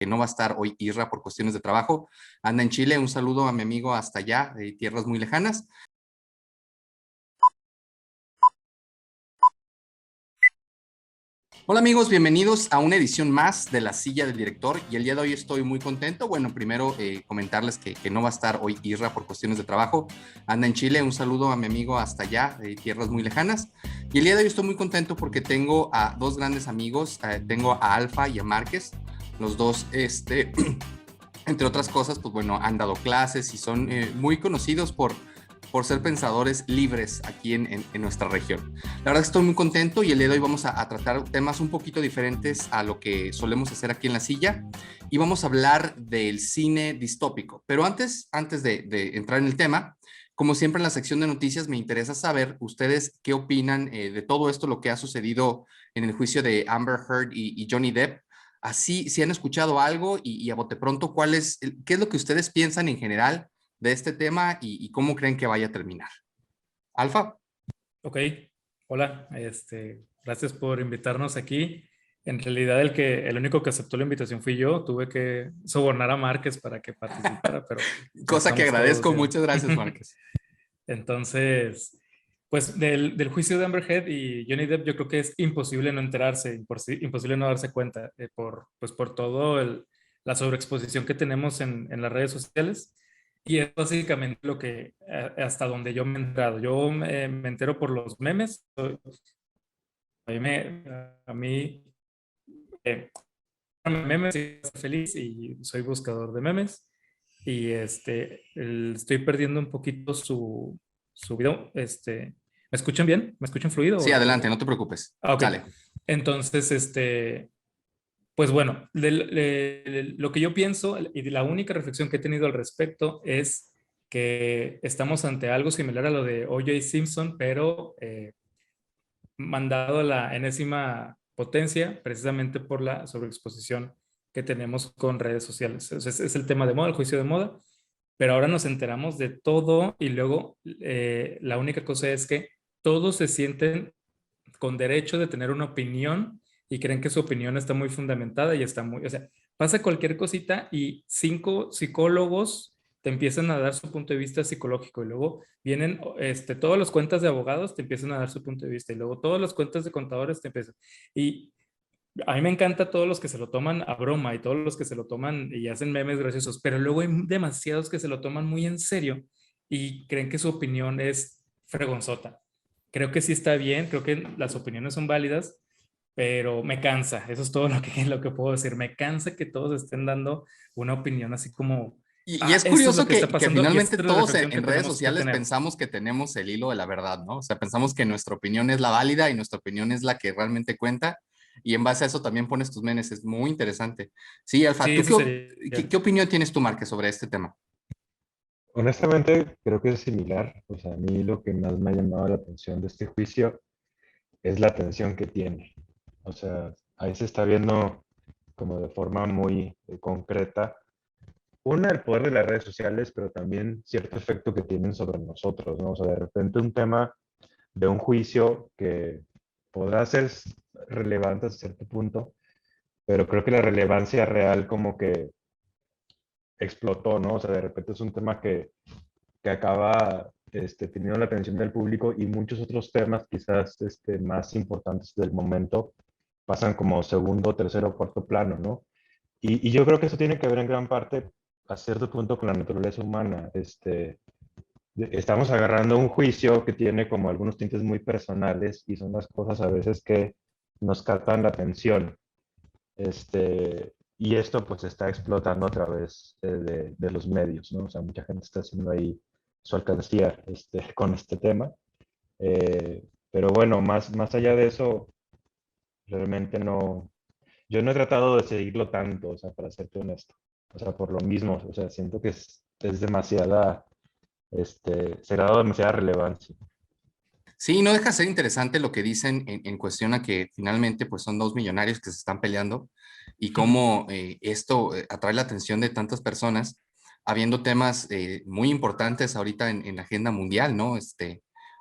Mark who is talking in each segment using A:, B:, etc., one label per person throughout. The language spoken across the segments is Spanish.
A: que no va a estar hoy Isra por cuestiones de trabajo. Anda en Chile. Un saludo a mi amigo hasta allá, de tierras muy lejanas. Hola amigos, bienvenidos a una edición más de La Silla del Director, y el día de hoy estoy muy contento. Bueno, primero comentarles que no va a estar hoy Isra por cuestiones de trabajo. Anda en Chile. Un saludo a mi amigo hasta allá, de tierras muy lejanas. Y el día de hoy estoy muy contento porque tengo a dos grandes amigos. Tengo a Alfa y a Márquez. Los dos, entre otras cosas, pues bueno, han dado clases y son muy conocidos por ser pensadores libres aquí en nuestra región. La verdad es que estoy muy contento, y el día de hoy vamos a tratar temas un poquito diferentes a lo que solemos hacer aquí en La Silla, y vamos a hablar del cine distópico. Pero antes de entrar en el tema, como siempre en la sección de noticias, me interesa saber ustedes qué opinan de todo esto, lo que ha sucedido en el juicio de Amber Heard y Johnny Depp. Así, si han escuchado algo y a bote pronto, ¿qué es lo que ustedes piensan en general de este tema y cómo creen que vaya a terminar? Alfa.
B: Ok, hola, gracias por invitarnos aquí. En realidad el único que aceptó la invitación fui yo. Tuve que sobornar a Márquez para que participara, pero
A: Cosa que agradezco, muchas gracias, Márquez.
B: Entonces, pues del juicio de Amber Heard y Johnny Depp, yo creo que es imposible no enterarse, imposible no darse cuenta, por todo la sobreexposición que tenemos en las redes sociales. Y es básicamente lo que, hasta donde yo me he enterado. Yo me entero por los memes. A mí memes, estoy feliz y soy buscador de memes. Y estoy perdiendo un poquito su video. ¿Me escuchan bien? ¿Me escuchan fluido?
A: Sí, adelante, no te preocupes.
B: Ah, ok.
A: Dale.
B: Entonces, pues bueno, lo que yo pienso y de la única reflexión que he tenido al respecto es que estamos ante algo similar a lo de O.J. Simpson, pero mandado a la enésima potencia precisamente por la sobreexposición que tenemos con redes sociales. O sea, es el tema de moda, el juicio de moda, pero ahora nos enteramos de todo y luego la única cosa es que todos se sienten con derecho de tener una opinión y creen que su opinión está muy fundamentada y está muy, o sea, pasa cualquier cosita y 5 psicólogos te empiezan a dar su punto de vista psicológico, y luego vienen todas las cuentas de abogados te empiezan a dar su punto de vista, y luego todas las cuentas de contadores te empiezan. Y a mí me encanta todos los que se lo toman a broma y todos los que se lo toman y hacen memes graciosos, pero luego hay demasiados que se lo toman muy en serio y creen que su opinión es fregonzota. Creo que sí está bien, creo que las opiniones son válidas, pero me cansa. Eso es todo lo que puedo decir. Me cansa que todos estén dando una opinión así como,
A: Y es
B: esto es lo
A: curioso
B: que está
A: que
B: pasando, y
A: finalmente
B: esta es la
A: todos
B: reflexión que
A: en redes
B: tenemos que
A: sociales
B: tener.
A: pensamos que tenemos el hilo de la verdad, ¿no? O sea, pensamos que nuestra opinión es la válida y nuestra opinión es la que realmente cuenta, y en base a eso también pones tus memes. Es muy interesante. Sí, Alfa,
B: Sí,
A: ¿tú
B: eso sería.
A: qué opinión tienes tú, Márquez, sobre este tema?
C: Honestamente, creo que es similar. O sea, a mí lo que más me ha llamado la atención de este juicio es la atención que tiene. O sea, ahí se está viendo como de forma muy concreta, una, el poder de las redes sociales, pero también cierto efecto que tienen sobre nosotros, ¿no? O sea, de repente un tema de un juicio que podrá ser relevante hasta cierto punto, pero creo que la relevancia real como que explotó, ¿no? O sea, de repente es un tema que acaba teniendo la atención del público, y muchos otros temas quizás más importantes del momento pasan como segundo, tercero, cuarto plano, ¿no? Y yo creo que eso tiene que ver en gran parte a cierto punto con la naturaleza humana. Estamos agarrando un juicio que tiene como algunos tintes muy personales, y son las cosas a veces que nos captan la atención. Y esto pues está explotando a través de los medios, ¿no? O sea, mucha gente está haciendo ahí su alcancía con este tema. Pero bueno, más allá de eso, realmente no, yo no he tratado de seguirlo tanto, o sea, para serte honesto. O sea, por lo mismo, o sea, siento que es demasiada, se le ha dado demasiada relevancia.
A: Sí, no deja de ser interesante lo que dicen en cuestión a que finalmente pues son dos millonarios que se están peleando, y cómo esto atrae la atención de tantas personas, habiendo temas muy importantes ahorita en la agenda mundial, ¿no?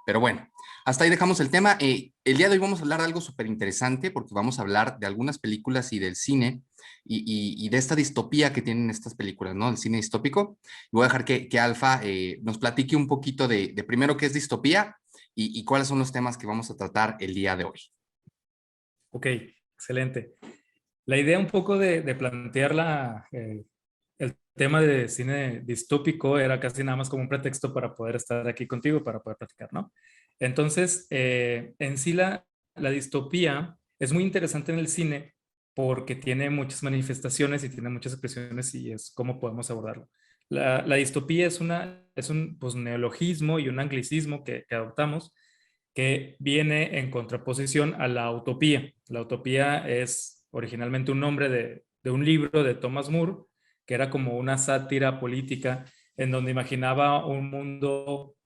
A: Pero bueno, hasta ahí dejamos el tema. El día de hoy vamos a hablar de algo súper interesante porque vamos a hablar de algunas películas y del cine y de esta distopía que tienen estas películas, ¿no? El cine distópico. Y voy a dejar que Alfa nos platique un poquito de primero qué es distopía y cuáles son los temas que vamos a tratar el día de hoy.
B: Ok, excelente. La idea un poco de plantear el tema de cine distópico era casi nada más como un pretexto para poder estar aquí contigo, para poder platicar, ¿no? Entonces, en sí la distopía es muy interesante en el cine porque tiene muchas manifestaciones y tiene muchas expresiones y es cómo podemos abordarlo. La distopía es un pues, neologismo y un anglicismo que adoptamos que viene en contraposición a la utopía. La utopía es originalmente un nombre de un libro de Thomas More, que era como una sátira política en donde imaginaba un mundo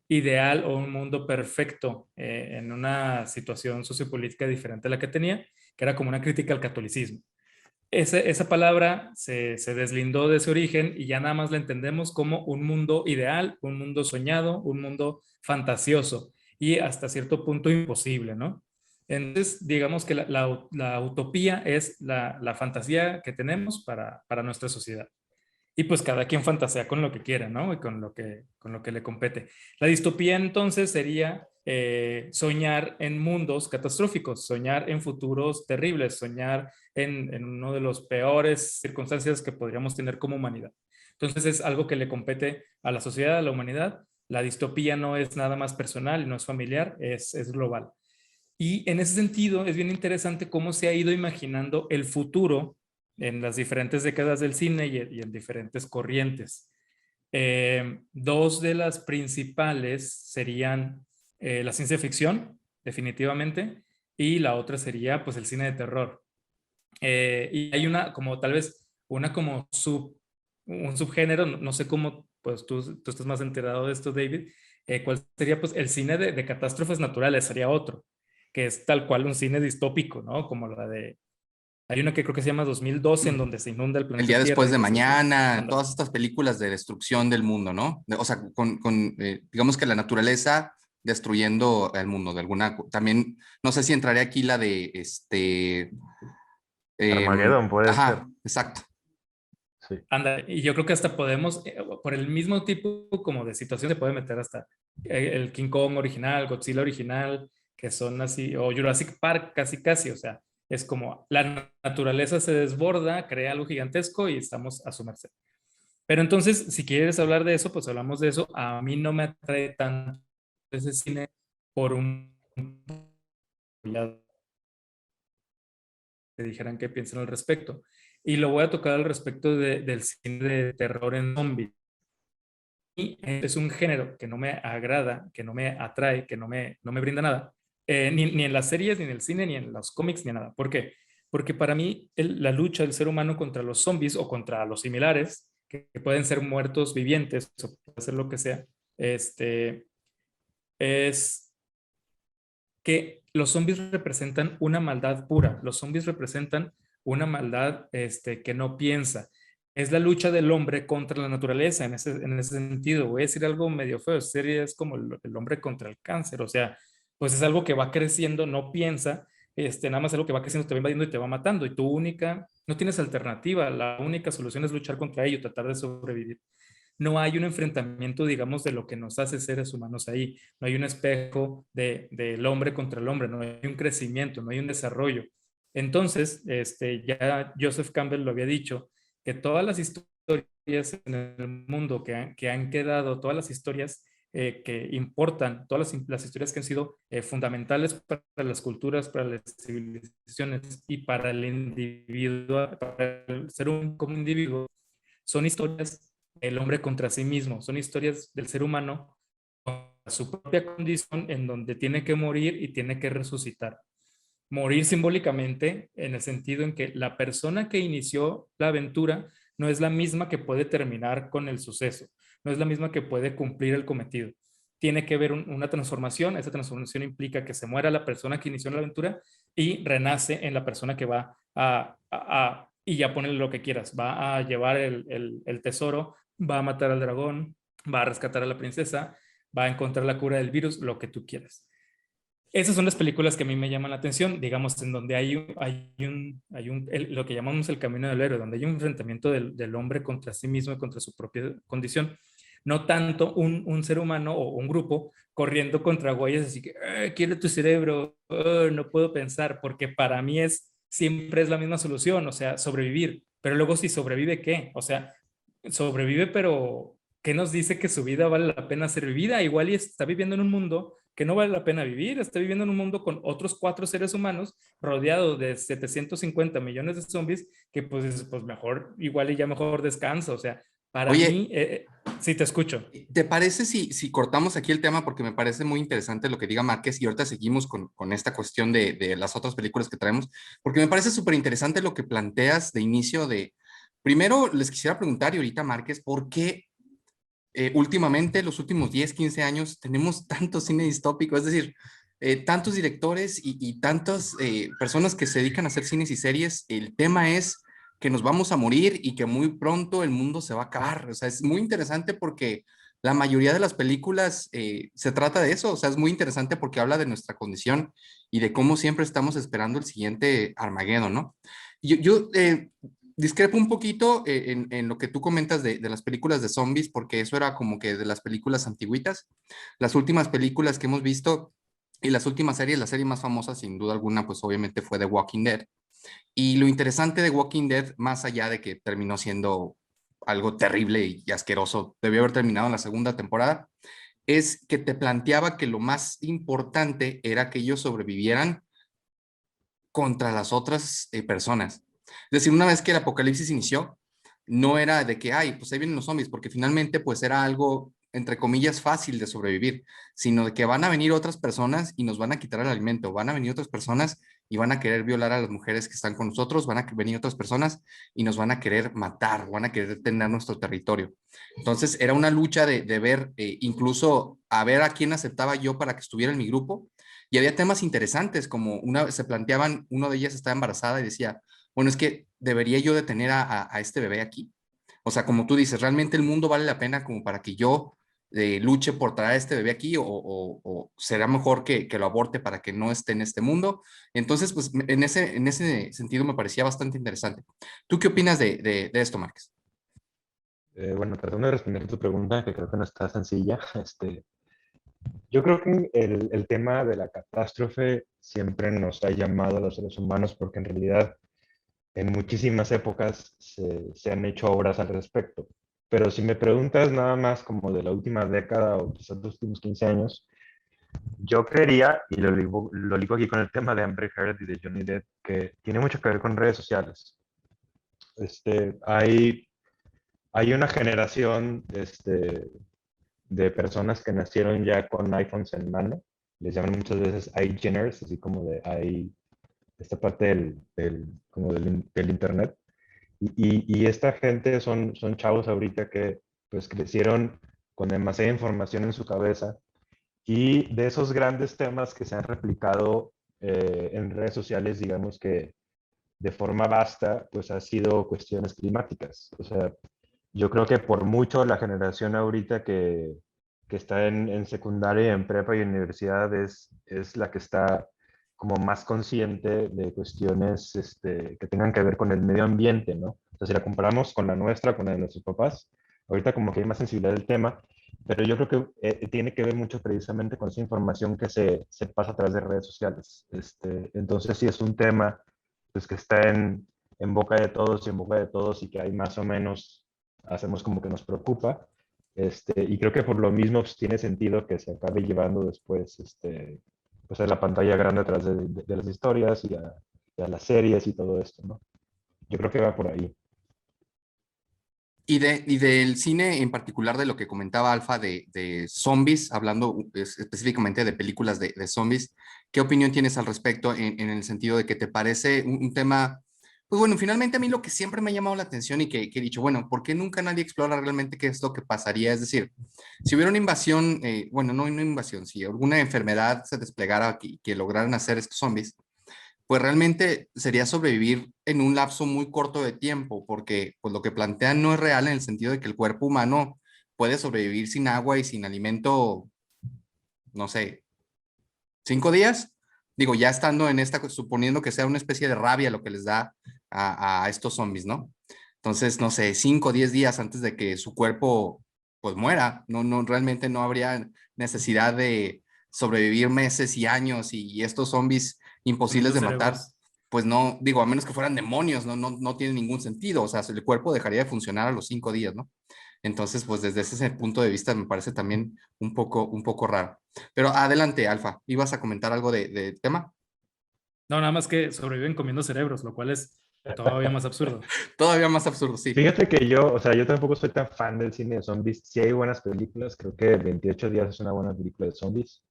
B: ideal o un mundo perfecto en una situación sociopolítica diferente a la que tenía, que era como una crítica al catolicismo. Esa palabra se deslindó de ese origen y ya nada más la entendemos como un mundo ideal, un mundo soñado, un mundo fantasioso y hasta cierto punto imposible, ¿no? Entonces, digamos que la utopía es la fantasía que tenemos para nuestra sociedad. Y pues cada quien fantasea con lo que quiera, ¿no? Y con lo que le compete. La distopía entonces sería soñar en mundos catastróficos, soñar en futuros terribles, soñar en uno de los peores circunstancias que podríamos tener como humanidad. Entonces es algo que le compete a la sociedad, a la humanidad. La distopía no es nada más personal, no es familiar, es global. Y en ese sentido es bien interesante cómo se ha ido imaginando el futuro en las diferentes décadas del cine y en diferentes corrientes. Dos de las principales serían la ciencia ficción, definitivamente, y la otra sería pues el cine de terror. Y hay una como tal vez una como un subgénero, no sé cómo, pues tú estás más enterado de esto, David, cuál sería pues el cine de catástrofes naturales, sería otro, que es tal cual un cine distópico, ¿no? Como la de, hay una que creo que se llama 2012 en donde se inunda el
A: El
B: planeta
A: día
B: Tierra
A: después
B: y
A: de
B: pues eso,
A: mañana,
B: anda.
A: todas estas películas de destrucción del mundo, ¿no? O sea, digamos que la naturaleza destruyendo el mundo de alguna. También, no sé si entraría aquí la de
C: Armageddon puede ser.
A: ajá, exacto.
C: Sí.
B: Anda, y yo creo que hasta podemos, por el mismo tipo como de situación, se puede meter hasta el King Kong original, Godzilla original, que son así, o Jurassic Park casi casi, o sea, es como la naturaleza se desborda, crea algo gigantesco y estamos a su merced. Pero entonces, si quieres hablar de eso, pues hablamos de eso. A mí no me atrae tanto ese cine por un que dijeran qué piensan al respecto. Y lo voy a tocar al respecto del cine de terror en zombies. Y es un género que no me agrada, que no me atrae, que no me brinda nada, ni en las series, ni en el cine, ni en los cómics, ni nada. ¿Por qué? Porque para mí la lucha del ser humano contra los zombies o contra los similares, que pueden ser muertos vivientes o puede ser lo que sea, es que los zombies representan una maldad pura, los zombies representan una maldad que no piensa. Es la lucha del hombre contra la naturaleza en ese sentido. Voy a decir algo medio feo, sería es como el hombre contra el cáncer, o sea, pues es algo que va creciendo, no piensa, nada más algo que va creciendo, te va invadiendo y te va matando y tu única, no tienes alternativa, la única solución es luchar contra ello, tratar de sobrevivir. No hay un enfrentamiento, digamos, de lo que nos hace seres humanos ahí. No hay un espejo del hombre contra el hombre, no hay un crecimiento, no hay un desarrollo. Entonces, ya Joseph Campbell lo había dicho, que todas las historias en el mundo que han quedado, todas las historias que importan, todas las historias que han sido fundamentales para las culturas, para las civilizaciones y para el individuo, para el ser humano como individuo, son historias del hombre contra sí mismo, son historias del ser humano con su propia condición en donde tiene que morir y tiene que resucitar. Morir simbólicamente en el sentido en que la persona que inició la aventura no es la misma que puede terminar con el suceso, no es la misma que puede cumplir el cometido. Tiene que haber una transformación, esa transformación implica que se muera la persona que inició la aventura y renace en la persona que va y ya ponle lo que quieras, va a llevar el tesoro, va a matar al dragón, va a rescatar a la princesa, va a encontrar la cura del virus, lo que tú quieras. Esas son las películas que a mí me llaman la atención, digamos, en donde lo que llamamos el camino del héroe, donde hay un enfrentamiento del hombre contra sí mismo y contra su propia condición. No tanto un ser humano o un grupo corriendo contra güeyes así que quiero tu cerebro, no puedo pensar, porque para mí siempre es la misma solución, o sea, sobrevivir. Pero luego si sobrevive, ¿qué? O sea, sobrevive, pero ¿qué nos dice que su vida vale la pena ser vivida? Igual y está viviendo en un mundo que no vale la pena vivir, está viviendo en un mundo con otros 4 seres humanos rodeado de 750 millones de zombies que pues mejor, igual y ya mejor descansa, o sea, para
A: Oye,
B: mí, sí te escucho.
A: ¿te parece si cortamos aquí el tema? Porque me parece muy interesante lo que diga Márquez y ahorita seguimos con esta cuestión de las otras películas que traemos, porque me parece súper interesante lo que planteas de inicio de... Primero, les quisiera preguntar, y ahorita Márquez, ¿por qué últimamente, los últimos 10 15 años, tenemos tanto cine distópico? Es decir, tantos directores y tantas personas que se dedican a hacer cines y series. El tema es que nos vamos a morir y que muy pronto el mundo se va a acabar. O sea, es muy interesante porque la mayoría de las películas se trata de eso. O sea, es muy interesante porque habla de nuestra condición y de cómo siempre estamos esperando el siguiente Armageddon, ¿no? Yo discrepo un poquito en lo que tú comentas de las películas de zombies, porque eso era como que de las películas antigüitas. Las últimas películas que hemos visto y las últimas series, la serie más famosa sin duda alguna, pues obviamente fue The Walking Dead. Y lo interesante de Walking Dead, más allá de que terminó siendo algo terrible y asqueroso, debió haber terminado en la segunda temporada, es que te planteaba que lo más importante era que ellos sobrevivieran contra las otras personas. Es decir, una vez que el apocalipsis inició, no era de que, ay, pues ahí vienen los zombies, porque finalmente pues era algo, entre comillas, fácil de sobrevivir, sino de que van a venir otras personas y nos van a quitar el alimento, van a venir otras personas y van a querer violar a las mujeres que están con nosotros, van a venir otras personas y nos van a querer matar, van a querer tener nuestro territorio. Entonces era una lucha de ver, incluso a ver a quién aceptaba yo para que estuviera en mi grupo. Y había temas interesantes, como se planteaban, uno de ellas estaba embarazada y decía, bueno, es que debería yo de tener a este bebé aquí. O sea, como tú dices, ¿realmente el mundo vale la pena como para que yo luche por traer a este bebé aquí o será mejor que lo aborte para que no esté en este mundo? Entonces, pues en ese sentido me parecía bastante interesante. ¿Tú qué opinas de esto, Márquez?
C: Bueno, tratando de responder tu pregunta, que creo que no está sencilla, yo creo que el tema de la catástrofe siempre nos ha llamado a los seres humanos porque en realidad en muchísimas épocas se han hecho obras al respecto. Pero si me preguntas nada más como de la última década o quizás los últimos 15 años, yo creería, y lo ligo aquí con el tema de Amber Heard y de Johnny Depp, que tiene mucho que ver con redes sociales. Hay una generación de personas que nacieron ya con iPhones en mano. Les llaman muchas veces iGeners, así como de esta parte como del Internet. Y esta gente son chavos ahorita que pues crecieron con demasiada información en su cabeza y de esos grandes temas que se han replicado en redes sociales, digamos que de forma vasta, pues ha sido cuestiones climáticas. O sea, yo creo que por mucho la generación ahorita que está en secundaria, en prepa y universidad es la que está como más consciente de cuestiones que tengan que ver con el medio ambiente, ¿no? O sea, si la comparamos con la nuestra, con la de nuestros papás, ahorita como que hay más sensibilidad del tema, pero yo creo que tiene que ver mucho precisamente con esa información que se pasa a través de redes sociales. Entonces, sí es un tema pues, que está en boca de todos y en boca de todos y que hay más o menos hacemos como que nos preocupa. Y creo que por lo mismo pues, tiene sentido que se acabe llevando después pues, a la pantalla grande atrás de las historias y a las series y todo esto, ¿no? Yo creo que va por ahí.
A: Y del cine en particular, de lo que comentaba Alfa de zombies, hablando específicamente de películas de zombies, ¿qué opinión tienes al respecto en el sentido de que te parece un tema? Pues bueno, finalmente a mí lo que siempre me ha llamado la atención y que he dicho, bueno, ¿por qué nunca nadie explora realmente qué es lo que pasaría? Es decir, si hubiera una invasión, bueno, no una invasión, si alguna enfermedad se desplegara que lograran hacer estos zombies, pues realmente sería sobrevivir en un lapso muy corto de tiempo, porque pues lo que plantean no es real en el sentido de que el cuerpo humano puede sobrevivir sin agua y sin alimento no sé, 5 días. Digo, ya estando en esta, suponiendo que sea una especie de rabia lo que les da a estos zombies, ¿no? Entonces, no sé, 5 o 10 días antes de que su cuerpo pues muera, no, realmente no habría necesidad de sobrevivir meses y años y estos zombies imposibles
B: Comiendo
A: de matar,
B: cerebros.
A: pues no, digo, a menos que fueran demonios, no tiene ningún sentido, o sea, el cuerpo dejaría de funcionar a los 5 días, ¿no? Entonces, pues desde ese punto de vista me parece también un poco raro. Pero adelante, Alfa, ¿ibas a comentar algo de tema?
B: No, nada más que sobreviven comiendo cerebros, lo cual es todavía más absurdo.
A: Todavía más absurdo, sí.
C: Fíjate que yo, o sea, yo tampoco soy tan fan del cine de zombies. Sí hay buenas películas, creo que 28 días es una buena película de zombies,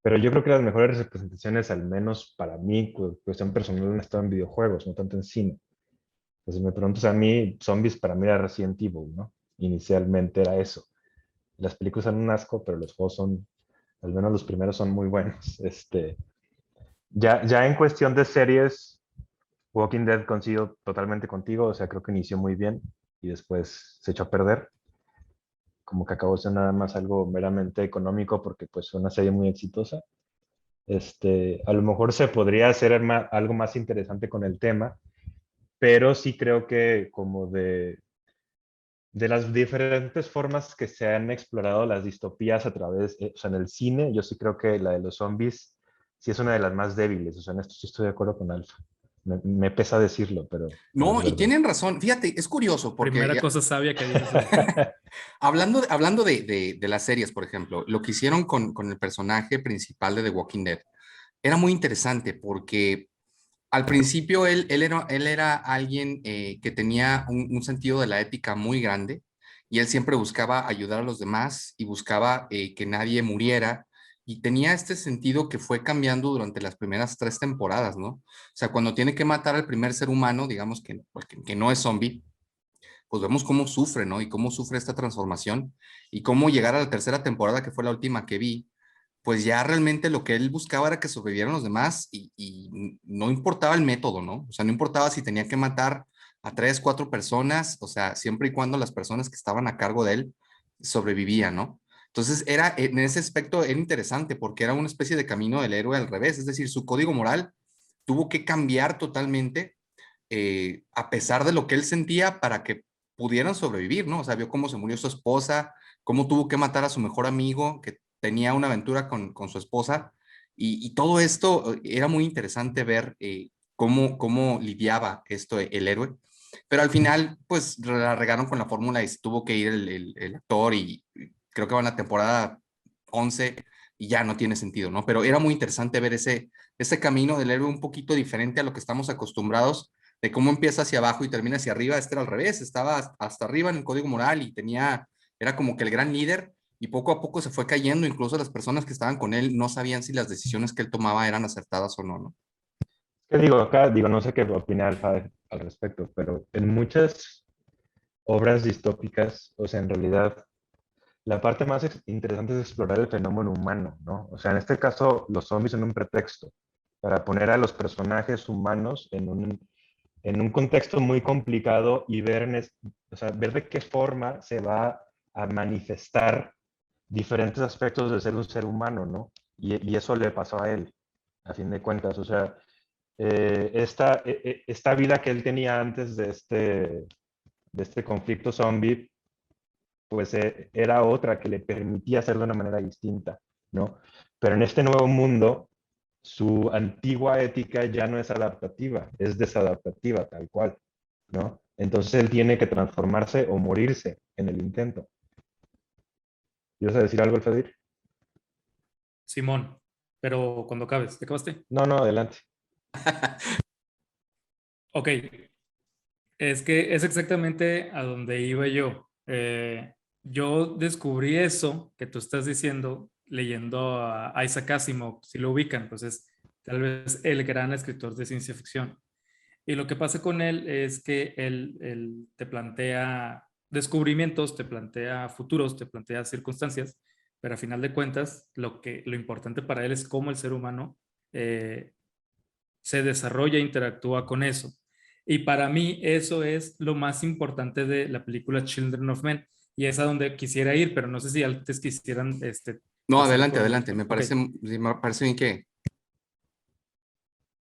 C: pero yo creo que las mejores representaciones, al menos para mí, cuestión personal, han estado en videojuegos, no tanto en cine. Entonces me preguntas a mí, zombies para mí era Resident Evil, ¿no? Inicialmente era eso. Las películas son un asco, pero los juegos son, al menos los primeros son muy buenos. Ya en cuestión de series, Walking Dead coincido totalmente contigo, o sea, creo que inició muy bien y después se echó a perder, como que acabó siendo nada más algo meramente económico porque pues fue una serie muy exitosa. A lo mejor se podría hacer algo más interesante con el tema, pero sí creo que como de las diferentes formas que se han explorado las distopías a través, o sea, en el cine, yo sí creo que la de los zombies sí es una de las más débiles, o sea, en esto sí estoy de acuerdo con Alfa. Me pesa decirlo, pero es
A: No, y
C: verdad.
A: tienen razón. Fíjate, es curioso porque
B: Primera cosa sabia que dices hoy.
A: hablando de las series, por ejemplo, lo que hicieron con el personaje principal de The Walking Dead era muy interesante porque al principio él era alguien que tenía un sentido de la ética muy grande y él siempre buscaba ayudar a los demás y buscaba que nadie muriera y tenía este sentido que fue cambiando durante las primeras 3 temporadas, ¿no? O sea, cuando tiene que matar al primer ser humano, digamos que no es zombie, pues vemos cómo sufre, ¿no? Y cómo sufre esta transformación y cómo llegar a la tercera temporada, que fue la última que vi, pues ya realmente lo que él buscaba era que sobrevivieran los demás y no importaba el método, ¿no? O sea, no importaba si tenía que matar a 3, 4 personas, o sea, siempre y cuando las personas que estaban a cargo de él sobrevivían, ¿no? Entonces, en ese aspecto era interesante porque era una especie de camino del héroe al revés, es decir, su código moral tuvo que cambiar totalmente a pesar de lo que él sentía para que pudieran sobrevivir, ¿no? O sea, vio cómo se murió su esposa, cómo tuvo que matar a su mejor amigo, que tenía una aventura con su esposa, y todo esto era muy interesante ver cómo lidiaba esto el héroe. Pero al final, pues la regaron con la fórmula y se tuvo que ir el actor y creo que va en la temporada 11 y ya no tiene sentido, ¿no? Pero era muy interesante ver ese camino del héroe un poquito diferente a lo que estamos acostumbrados de cómo empieza hacia abajo y termina hacia arriba. Este era al revés, estaba hasta arriba en el código moral y era como que el gran líder y poco a poco se fue cayendo, incluso las personas que estaban con él no sabían si las decisiones que él tomaba eran acertadas o no, ¿no?
C: ¿Qué digo acá? Digo, no sé qué opina Alfa al respecto, pero en muchas obras distópicas, o sea, en realidad, la parte más interesante es explorar el fenómeno humano, ¿no? O sea, en este caso, los zombies son un pretexto para poner a los personajes humanos en un contexto muy complicado y o sea, ver de qué forma se va a manifestar diferentes aspectos de ser un ser humano, ¿no? Y eso le pasó a él, a fin de cuentas. O sea, esta vida que él tenía antes de este conflicto zombie, pues era otra que le permitía hacerlo de una manera distinta, ¿no? Pero en este nuevo mundo, su antigua ética ya no es adaptativa, es desadaptativa, tal cual, ¿no? Entonces él tiene que transformarse o morirse en el intento. ¿Ibas a decir algo, Alfadir?
B: Simón, pero cuando acabes, ¿te acabaste?
C: No, no, adelante.
B: Ok, es que es exactamente a donde iba yo. Yo descubrí eso que tú estás diciendo leyendo a Isaac Asimov, si lo ubican, pues es tal vez el gran escritor de ciencia ficción. Y lo que pasa con él es que él te plantea descubrimientos, te plantea futuros, te plantea circunstancias, pero a final de cuentas lo importante para él es cómo el ser humano eh, se desarrolla e interactúa con eso. Y para mí eso es lo más importante de la película Children of Men. Y es a donde quisiera ir, pero no sé si antes quisieran
A: No,
B: pasar
A: adelante, adelante. Me
B: Ok,
A: parece, sí, me parece bien que...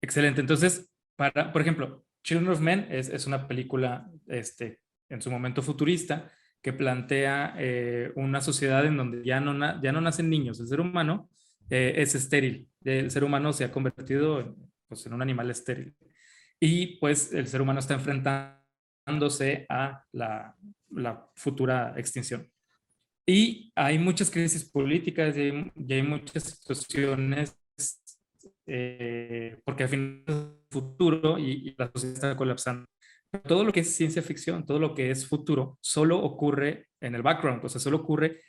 B: excelente. Entonces, por ejemplo, Children of Men es una película en su momento futurista que plantea una sociedad en donde ya no nacen niños. El ser humano es estéril. El ser humano se ha convertido pues, en un animal estéril. Y pues el ser humano está enfrentándose a la futura extinción. Y hay muchas crisis políticas y hay muchas situaciones, porque al final es el futuro y la sociedad está colapsando. Todo lo que es ciencia ficción, todo lo que es futuro, solo ocurre en el background, o sea, solo ocurre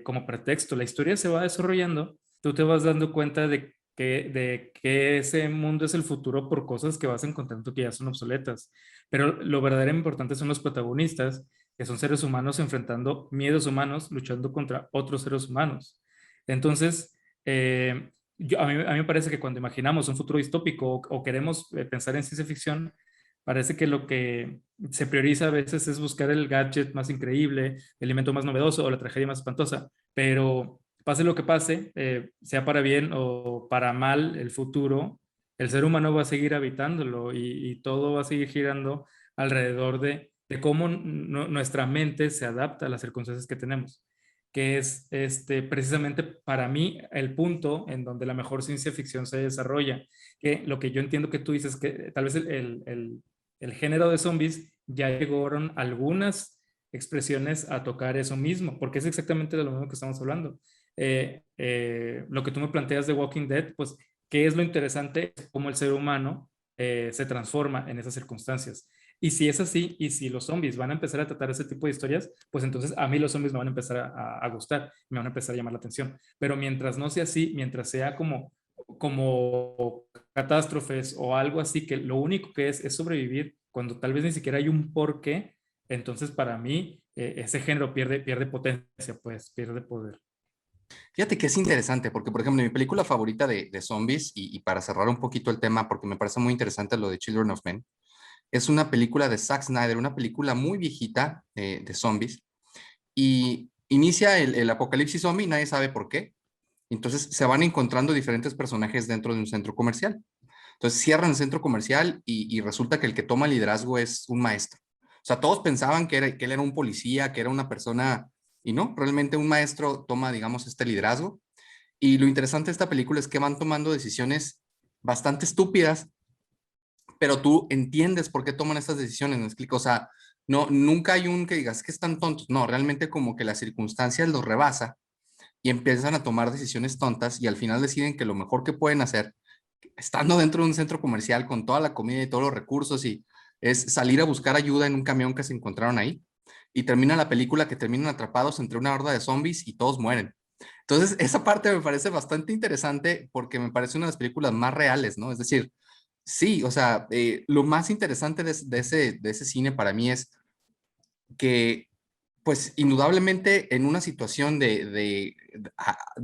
B: como pretexto. La historia se va desarrollando, tú te vas dando cuenta de que ese mundo es el futuro por cosas que vas encontrando que ya son obsoletas. Pero lo verdaderamente importante son los protagonistas, que son seres humanos enfrentando miedos humanos, luchando contra otros seres humanos. Entonces, a mí me parece que cuando imaginamos un futuro distópico o queremos pensar en ciencia ficción, parece que lo que se prioriza a veces es buscar el gadget más increíble, el invento más novedoso o la tragedia más espantosa, pero pase lo que pase, sea para bien o para mal el futuro, el ser humano va a seguir habitándolo y todo va a seguir girando alrededor de cómo nuestra mente se adapta a las circunstancias que tenemos, que es precisamente para mí el punto en donde la mejor ciencia ficción se desarrolla, que lo que yo entiendo que tú dices, que tal vez el género de zombies ya llegaron algunas expresiones a tocar eso mismo, porque es exactamente de lo mismo que estamos hablando. Lo que tú me planteas de Walking Dead, pues, ¿qué es lo interesante? Es cómo el ser humano se transforma en esas circunstancias. Y si es así, y si los zombies van a empezar a tratar ese tipo de historias, pues entonces a mí los zombies me van a empezar a gustar, me van a empezar a llamar la atención. Pero mientras no sea así, mientras sea como catástrofes o algo así, que lo único que es sobrevivir, cuando tal vez ni siquiera hay un porqué, entonces para mí ese género pierde potencia, pues pierde poder.
A: Fíjate que es interesante, porque por ejemplo, mi película favorita de zombies, y para cerrar un poquito el tema, porque me parece muy interesante lo de Children of Men, es una película de Zack Snyder, una película muy viejita de zombies, y inicia el apocalipsis zombie, nadie sabe por qué. Entonces se van encontrando diferentes personajes dentro de un centro comercial. Entonces cierran el centro comercial y resulta que el que toma el liderazgo es un maestro. O sea, todos pensaban que él era un policía, que era una persona, y no, realmente un maestro toma, digamos, este liderazgo. Y lo interesante de esta película es que van tomando decisiones bastante estúpidas, pero tú entiendes por qué toman estas decisiones, ¿me explico? O sea, no, nunca hay un que digas que están tontos, no, realmente como que las circunstancias los rebasa y empiezan a tomar decisiones tontas y al final deciden que lo mejor que pueden hacer, estando dentro de un centro comercial con toda la comida y todos los recursos, y es salir a buscar ayuda en un camión que se encontraron ahí. Y termina la película que terminan atrapados entre una horda de zombies y todos mueren. Entonces, esa parte me parece bastante interesante porque me parece una de las películas más reales, ¿no? Es decir, sí, o sea, lo más interesante de ese cine para mí es que, pues, indudablemente en una situación de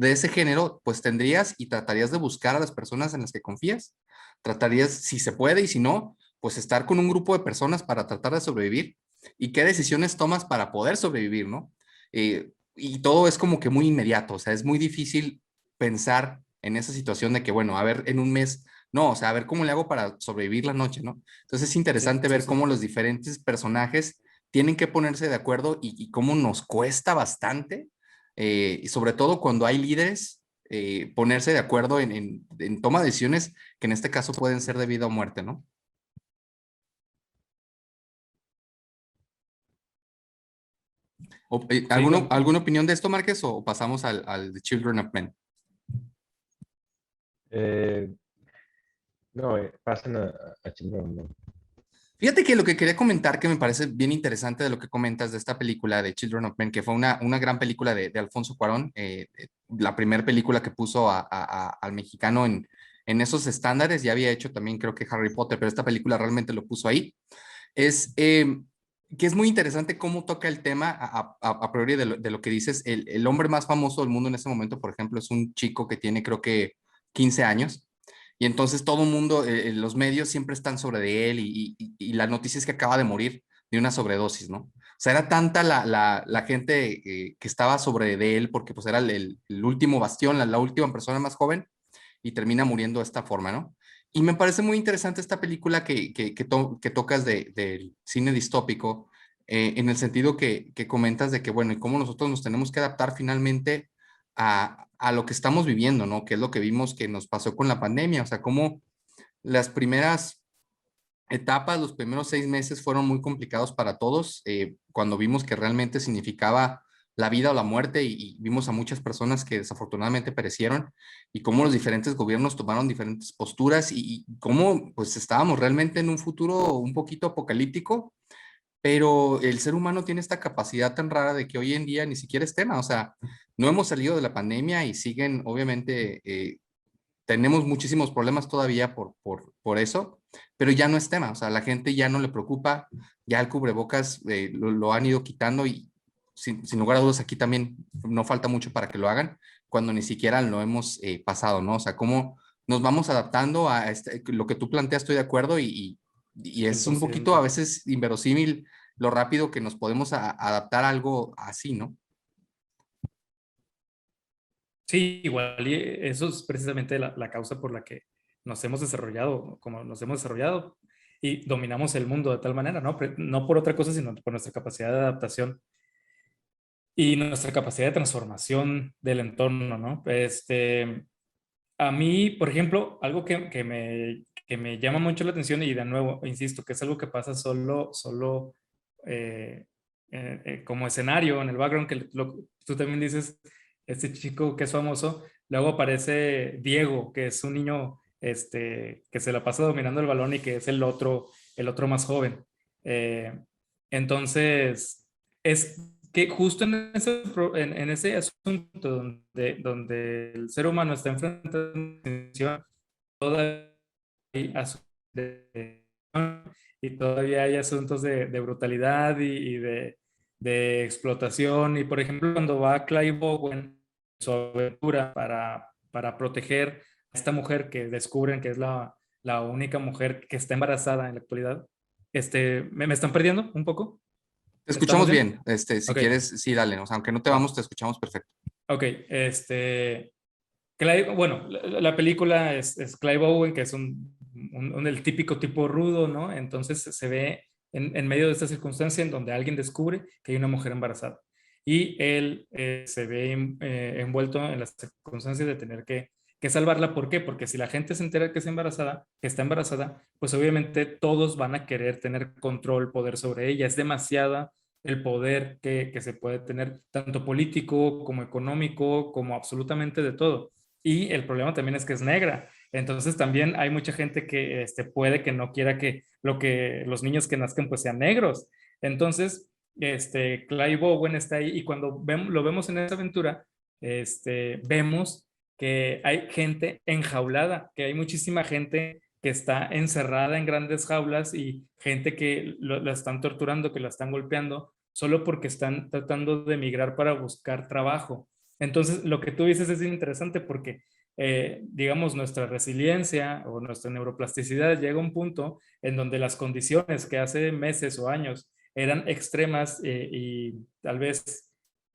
A: ese género, pues tendrías y tratarías de buscar a las personas en las que confías. Tratarías, si se puede y si no, pues estar con un grupo de personas para tratar de sobrevivir y qué decisiones tomas para poder sobrevivir, ¿no? Y todo es como que muy inmediato, o sea, es muy difícil pensar en esa situación de que, bueno, a ver, en un mes, no, o sea, a ver cómo le hago para sobrevivir la noche, ¿no? Entonces es
B: Sí,
A: interesante
B: sí,
A: ver cómo
B: sí.
A: los diferentes personajes tienen que ponerse de acuerdo y cómo nos cuesta bastante, y sobre todo cuando hay líderes, ponerse de acuerdo en toma de decisiones que en este caso pueden ser de vida o muerte, ¿no?
B: Sí,
A: ¿Alguna opinión de esto, Márquez, o pasamos al The Children of Men?
C: Eh, no, pasen a Children, ¿no?
A: Fíjate que lo que quería comentar, que me parece bien interesante de lo que comentas de esta película de Children of Men, que fue una gran película de Alfonso Cuarón, la primera película que puso al mexicano en esos estándares. Ya había hecho también creo que Harry Potter, pero esta película realmente lo puso ahí. Es que es muy interesante cómo toca el tema a priori de lo que dices. El hombre más famoso del mundo en ese momento, por ejemplo, es un chico que tiene creo que 15 años. Y entonces todo el mundo, los medios siempre están sobre de él y la noticia es que acaba de morir de una sobredosis, ¿no? O sea, era tanta la gente que estaba sobre de él, porque pues era el último bastión, la última persona más joven, y termina muriendo de esta forma, ¿no? Y me parece muy interesante esta película que tocas del cine distópico, en el sentido que comentas de que, bueno, y cómo nosotros nos tenemos que adaptar finalmente a lo que estamos viviendo, ¿no? Que es lo que vimos que nos pasó con la pandemia, o sea, cómo las primeras etapas, los primeros 6 meses fueron muy complicados para todos, cuando vimos que realmente significaba la vida o la muerte y vimos a muchas personas que desafortunadamente perecieron y cómo los diferentes gobiernos tomaron diferentes posturas y cómo pues estábamos realmente en un futuro un poquito apocalíptico, pero el ser humano tiene esta capacidad tan rara de que hoy en día ni siquiera es tema, o sea, no hemos salido de la pandemia y siguen obviamente tenemos muchísimos problemas todavía por eso, pero ya no es tema, o sea, la gente ya no le preocupa, ya el cubrebocas lo han ido quitando y sin lugar a dudas aquí también no falta mucho para que lo hagan, cuando ni siquiera lo hemos pasado, ¿no? O sea, cómo nos vamos adaptando a lo que tú planteas, estoy de acuerdo y es un poquito a
B: 100%.
A: veces inverosímil lo rápido que nos podemos adaptar a algo así, ¿no?
B: Sí, igual, y eso es precisamente la causa por la que nos hemos desarrollado, como nos hemos desarrollado y dominamos el mundo de tal manera, ¿no? No por otra cosa, sino por nuestra capacidad de adaptación y nuestra capacidad de transformación del entorno, ¿no? A mí, por ejemplo, algo que me llama mucho la atención y de nuevo, insisto, que es algo que pasa solo eh, como escenario en el background, que tú también dices, este chico que es famoso, luego aparece Diego, que es un niño que se la pasa dominando el balón y que es el otro más joven. Eh, entonces, es que justo en ese asunto donde el ser humano está enfrentando tensión, todavía hay asuntos y todavía hay asuntos de brutalidad de explotación. Y por ejemplo, cuando va Clive Owen, su aventura para proteger a esta mujer que descubren que es la única mujer que está embarazada en la actualidad, ¿me están perdiendo un poco?
A: Te
B: ¿Estamos
A: escuchamos
B: bien?
A: bien, si
B: Ok,
A: quieres, sí, dale, o sea, aunque no te
B: va.
A: vamos, te escuchamos perfecto.
B: Ok, bueno, la película es Clive Owen, que es el típico tipo rudo, ¿no? Entonces se ve en medio de esta circunstancia en donde alguien descubre que hay una mujer embarazada. Y él se ve envuelto en las circunstancias de tener que salvarla. ¿Por qué? Porque si la gente se entera que que está embarazada, pues obviamente todos van a querer tener control, poder sobre ella. Es demasiada el poder que se puede tener, tanto político como económico, como absolutamente de todo. Y el problema también es que es negra. Entonces también hay mucha gente que puede que no quiera que los niños que nazcan pues sean negros. Entonces, Clive Owen está ahí y cuando lo vemos en esa aventura, vemos que hay gente enjaulada, que hay muchísima gente que está encerrada en grandes jaulas y gente que la están torturando, que la están golpeando, solo porque están tratando de emigrar para buscar trabajo. Entonces, lo que tú dices es interesante porque, digamos, nuestra resiliencia o nuestra neuroplasticidad llega a un punto en donde las condiciones que hace meses o años eran extremas y tal vez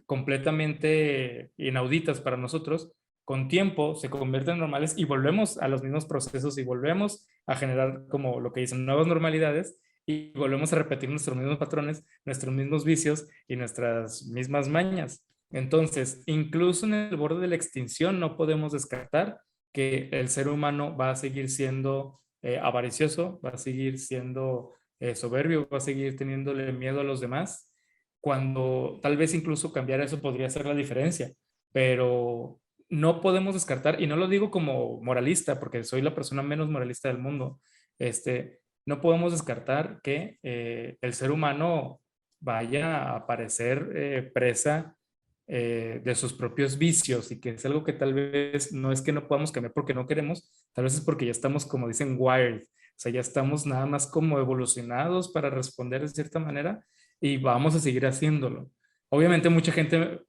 B: completamente inauditas para nosotros, con tiempo se convierten en normales y volvemos a los mismos procesos y volvemos a generar, como lo que dicen, nuevas normalidades y volvemos a repetir nuestros mismos patrones, nuestros mismos vicios y nuestras mismas mañas. Entonces, incluso en el borde de la extinción no podemos descartar que el ser humano va a seguir siendo avaricioso, va a seguir siendo soberbio, va a seguir teniéndole miedo a los demás, cuando tal vez incluso cambiar eso podría ser la diferencia, pero no podemos descartar, y no lo digo como moralista, porque soy la persona menos moralista del mundo, no podemos descartar que el ser humano vaya a aparecer presa de sus propios vicios y que es algo que tal vez no es que no podamos cambiar porque no queremos, tal vez es porque ya estamos, como dicen, wired, o sea, ya estamos nada más como evolucionados para responder de cierta manera y vamos a seguir haciéndolo. Obviamente mucha gente,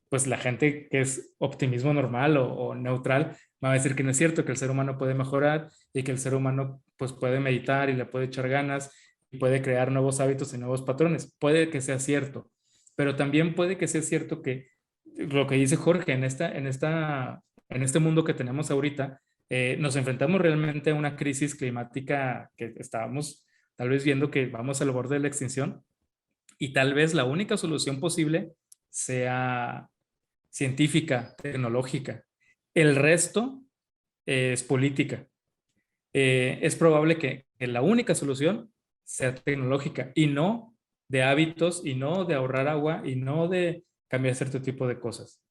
B: pues la gente que es optimismo normal o neutral va a decir que no es cierto, que el ser humano puede mejorar y que el ser humano pues puede meditar y le puede echar ganas puede crear nuevos hábitos y nuevos patrones. Puede que sea cierto, pero también puede que sea cierto que lo que dice Jorge, en este mundo que tenemos ahorita, nos enfrentamos realmente a una crisis climática que estábamos tal vez viendo que vamos al borde de la extinción y tal vez la única solución posible sea científica, tecnológica. El resto es política. Es probable que la única solución sea tecnológica y no de hábitos y no de ahorrar agua y no de cambiar cierto tipo de cosas.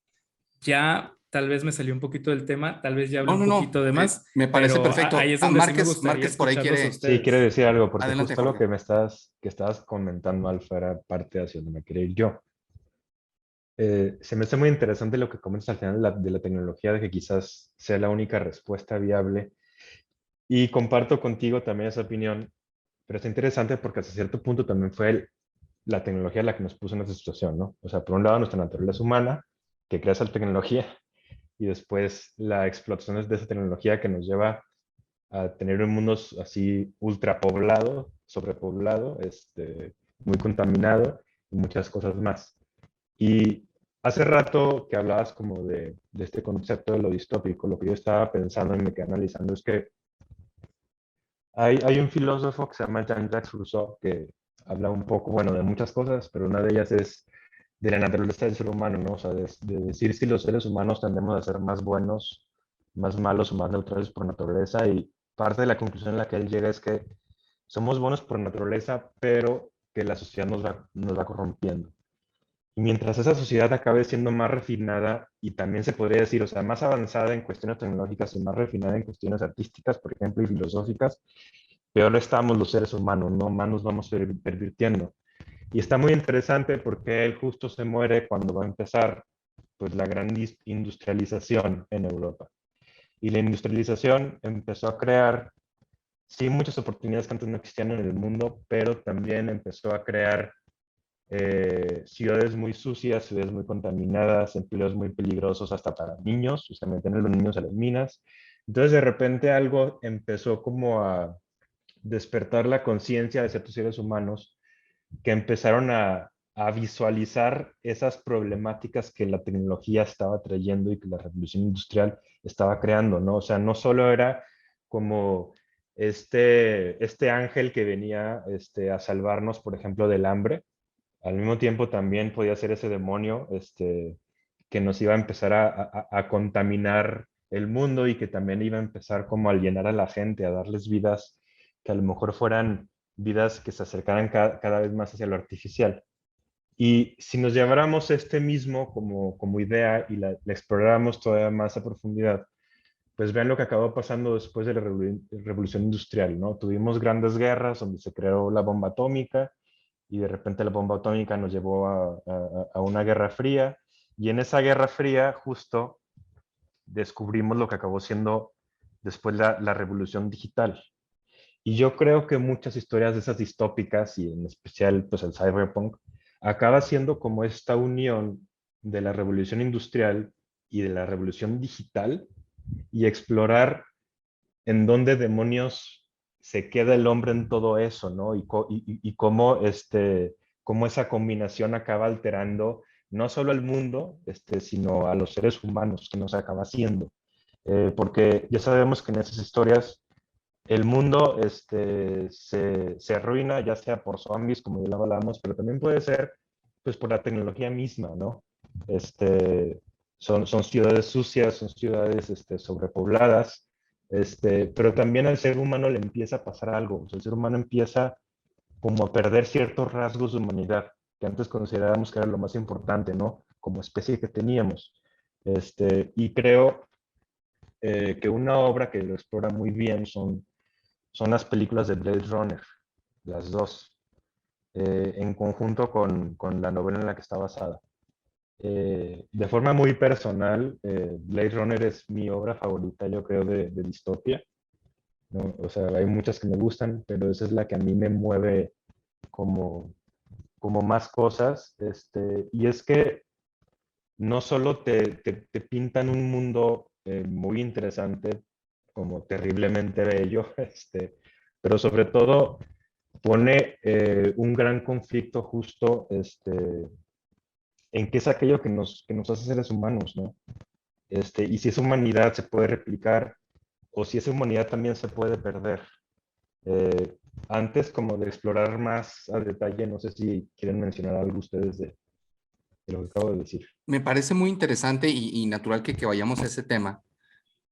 B: Ya tal vez me salió un poquito del tema, tal vez ya hablé
A: No,
B: un
A: no, no,
B: poquito de más,
A: me parece
B: pero
A: perfecto.
B: ahí es donde sí me
A: Márquez,
B: gustaría
A: Márquez por ahí
B: escucharlos a
A: quiere.
C: Sí, quiero
B: ustedes.
C: decir algo, porque
A: Adelante,
C: justo lo
A: Jorge.
C: que estabas comentando, Alfa, era parte hacia donde me quería ir yo. Se me hace muy interesante lo que comentas al final de la tecnología, de que quizás sea la única respuesta viable. Y comparto contigo también esa opinión, pero es interesante porque hasta cierto punto también fue la tecnología la que nos puso en esa situación, ¿no? O sea, por un lado nuestra naturaleza humana, que crea esa tecnología, y después la explotación de esa tecnología que nos lleva a tener un mundo así ultrapoblado, sobrepoblado, muy contaminado y muchas cosas más. Y hace rato que hablabas como de este concepto de lo distópico, lo que yo estaba pensando y me quedé analizando es que hay un filósofo que se llama Jean-Jacques Rousseau que habla un poco, bueno, de muchas cosas, pero una de ellas es de la naturaleza del ser humano, ¿no? O sea, de decir si los seres humanos tendemos a ser más buenos, más malos o más neutrales por naturaleza. Y parte de la conclusión en la que él llega es que somos buenos por naturaleza, pero que la sociedad nos va corrompiendo. Y mientras esa sociedad acabe siendo más refinada y también se podría decir, o sea, más avanzada en cuestiones tecnológicas y más refinada en cuestiones artísticas, por ejemplo, y filosóficas, peor estamos los seres humanos, ¿no? Más nos vamos pervirtiendo. Y está muy interesante porque él justo se muere cuando va a empezar pues la gran industrialización en Europa. Y la industrialización empezó a crear, sí, muchas oportunidades que antes no existían en el mundo, pero también empezó a crear ciudades muy sucias, ciudades muy contaminadas, empleos muy peligrosos hasta para niños, o sea, meter a los niños a las minas. Entonces, de repente algo empezó como a despertar la conciencia de ciertos seres humanos que empezaron a visualizar esas problemáticas que la tecnología estaba trayendo y que la revolución industrial estaba creando, ¿no? O sea, no solo era como este ángel que venía a salvarnos, por ejemplo, del hambre, al mismo tiempo también podía ser ese demonio que nos iba a empezar a contaminar el mundo y que también iba a empezar como a alienar a la gente, a darles vidas que a lo mejor fueran vidas que se acercaran cada vez más hacia lo artificial. Y si nos lleváramos este mismo como idea y la exploráramos todavía más a profundidad, pues vean lo que acabó pasando después de la revolución industrial, ¿no? Tuvimos grandes guerras donde se creó la bomba atómica y de repente la bomba atómica nos llevó a una guerra fría y en esa guerra fría justo descubrimos lo que acabó siendo después la revolución digital. Y yo creo que muchas historias de esas distópicas, y en especial pues el cyberpunk, acaba siendo como esta unión de la revolución industrial y de la revolución digital y explorar en dónde demonios se queda el hombre en todo eso, ¿no? Y cómo, cómo esa combinación acaba alterando no solo al mundo, sino a los seres humanos que nos acaba haciendo. Porque ya sabemos que en esas historias el mundo se arruina, ya sea por zombies, como ya lo hablamos, pero también puede ser pues por la tecnología misma, ¿no? Son ciudades sucias, son ciudades sobrepobladas, pero también al ser humano le empieza a pasar algo. O sea, el ser humano empieza como a perder ciertos rasgos de humanidad que antes considerábamos que era lo más importante, ¿no? Como especie que teníamos. Y creo que una obra que lo explora muy bien son las películas de Blade Runner, las dos, en conjunto con la novela en la que está basada. De forma muy personal, Blade Runner es mi obra favorita, yo creo, de distopia, ¿no? O sea, hay muchas que me gustan, pero esa es la que a mí me mueve como, como más cosas. Y es que no solo te pintan un mundo muy interesante, como terriblemente bello, pero sobre todo pone un gran conflicto justo en qué es aquello que nos hace seres humanos, ¿no? Y si esa humanidad se puede replicar o si esa humanidad también se puede perder. Eh, Antes como de explorar más a detalle, no sé si quieren mencionar algo ustedes de lo que acabo de decir.
A: Me parece muy interesante y natural que vayamos a ese tema,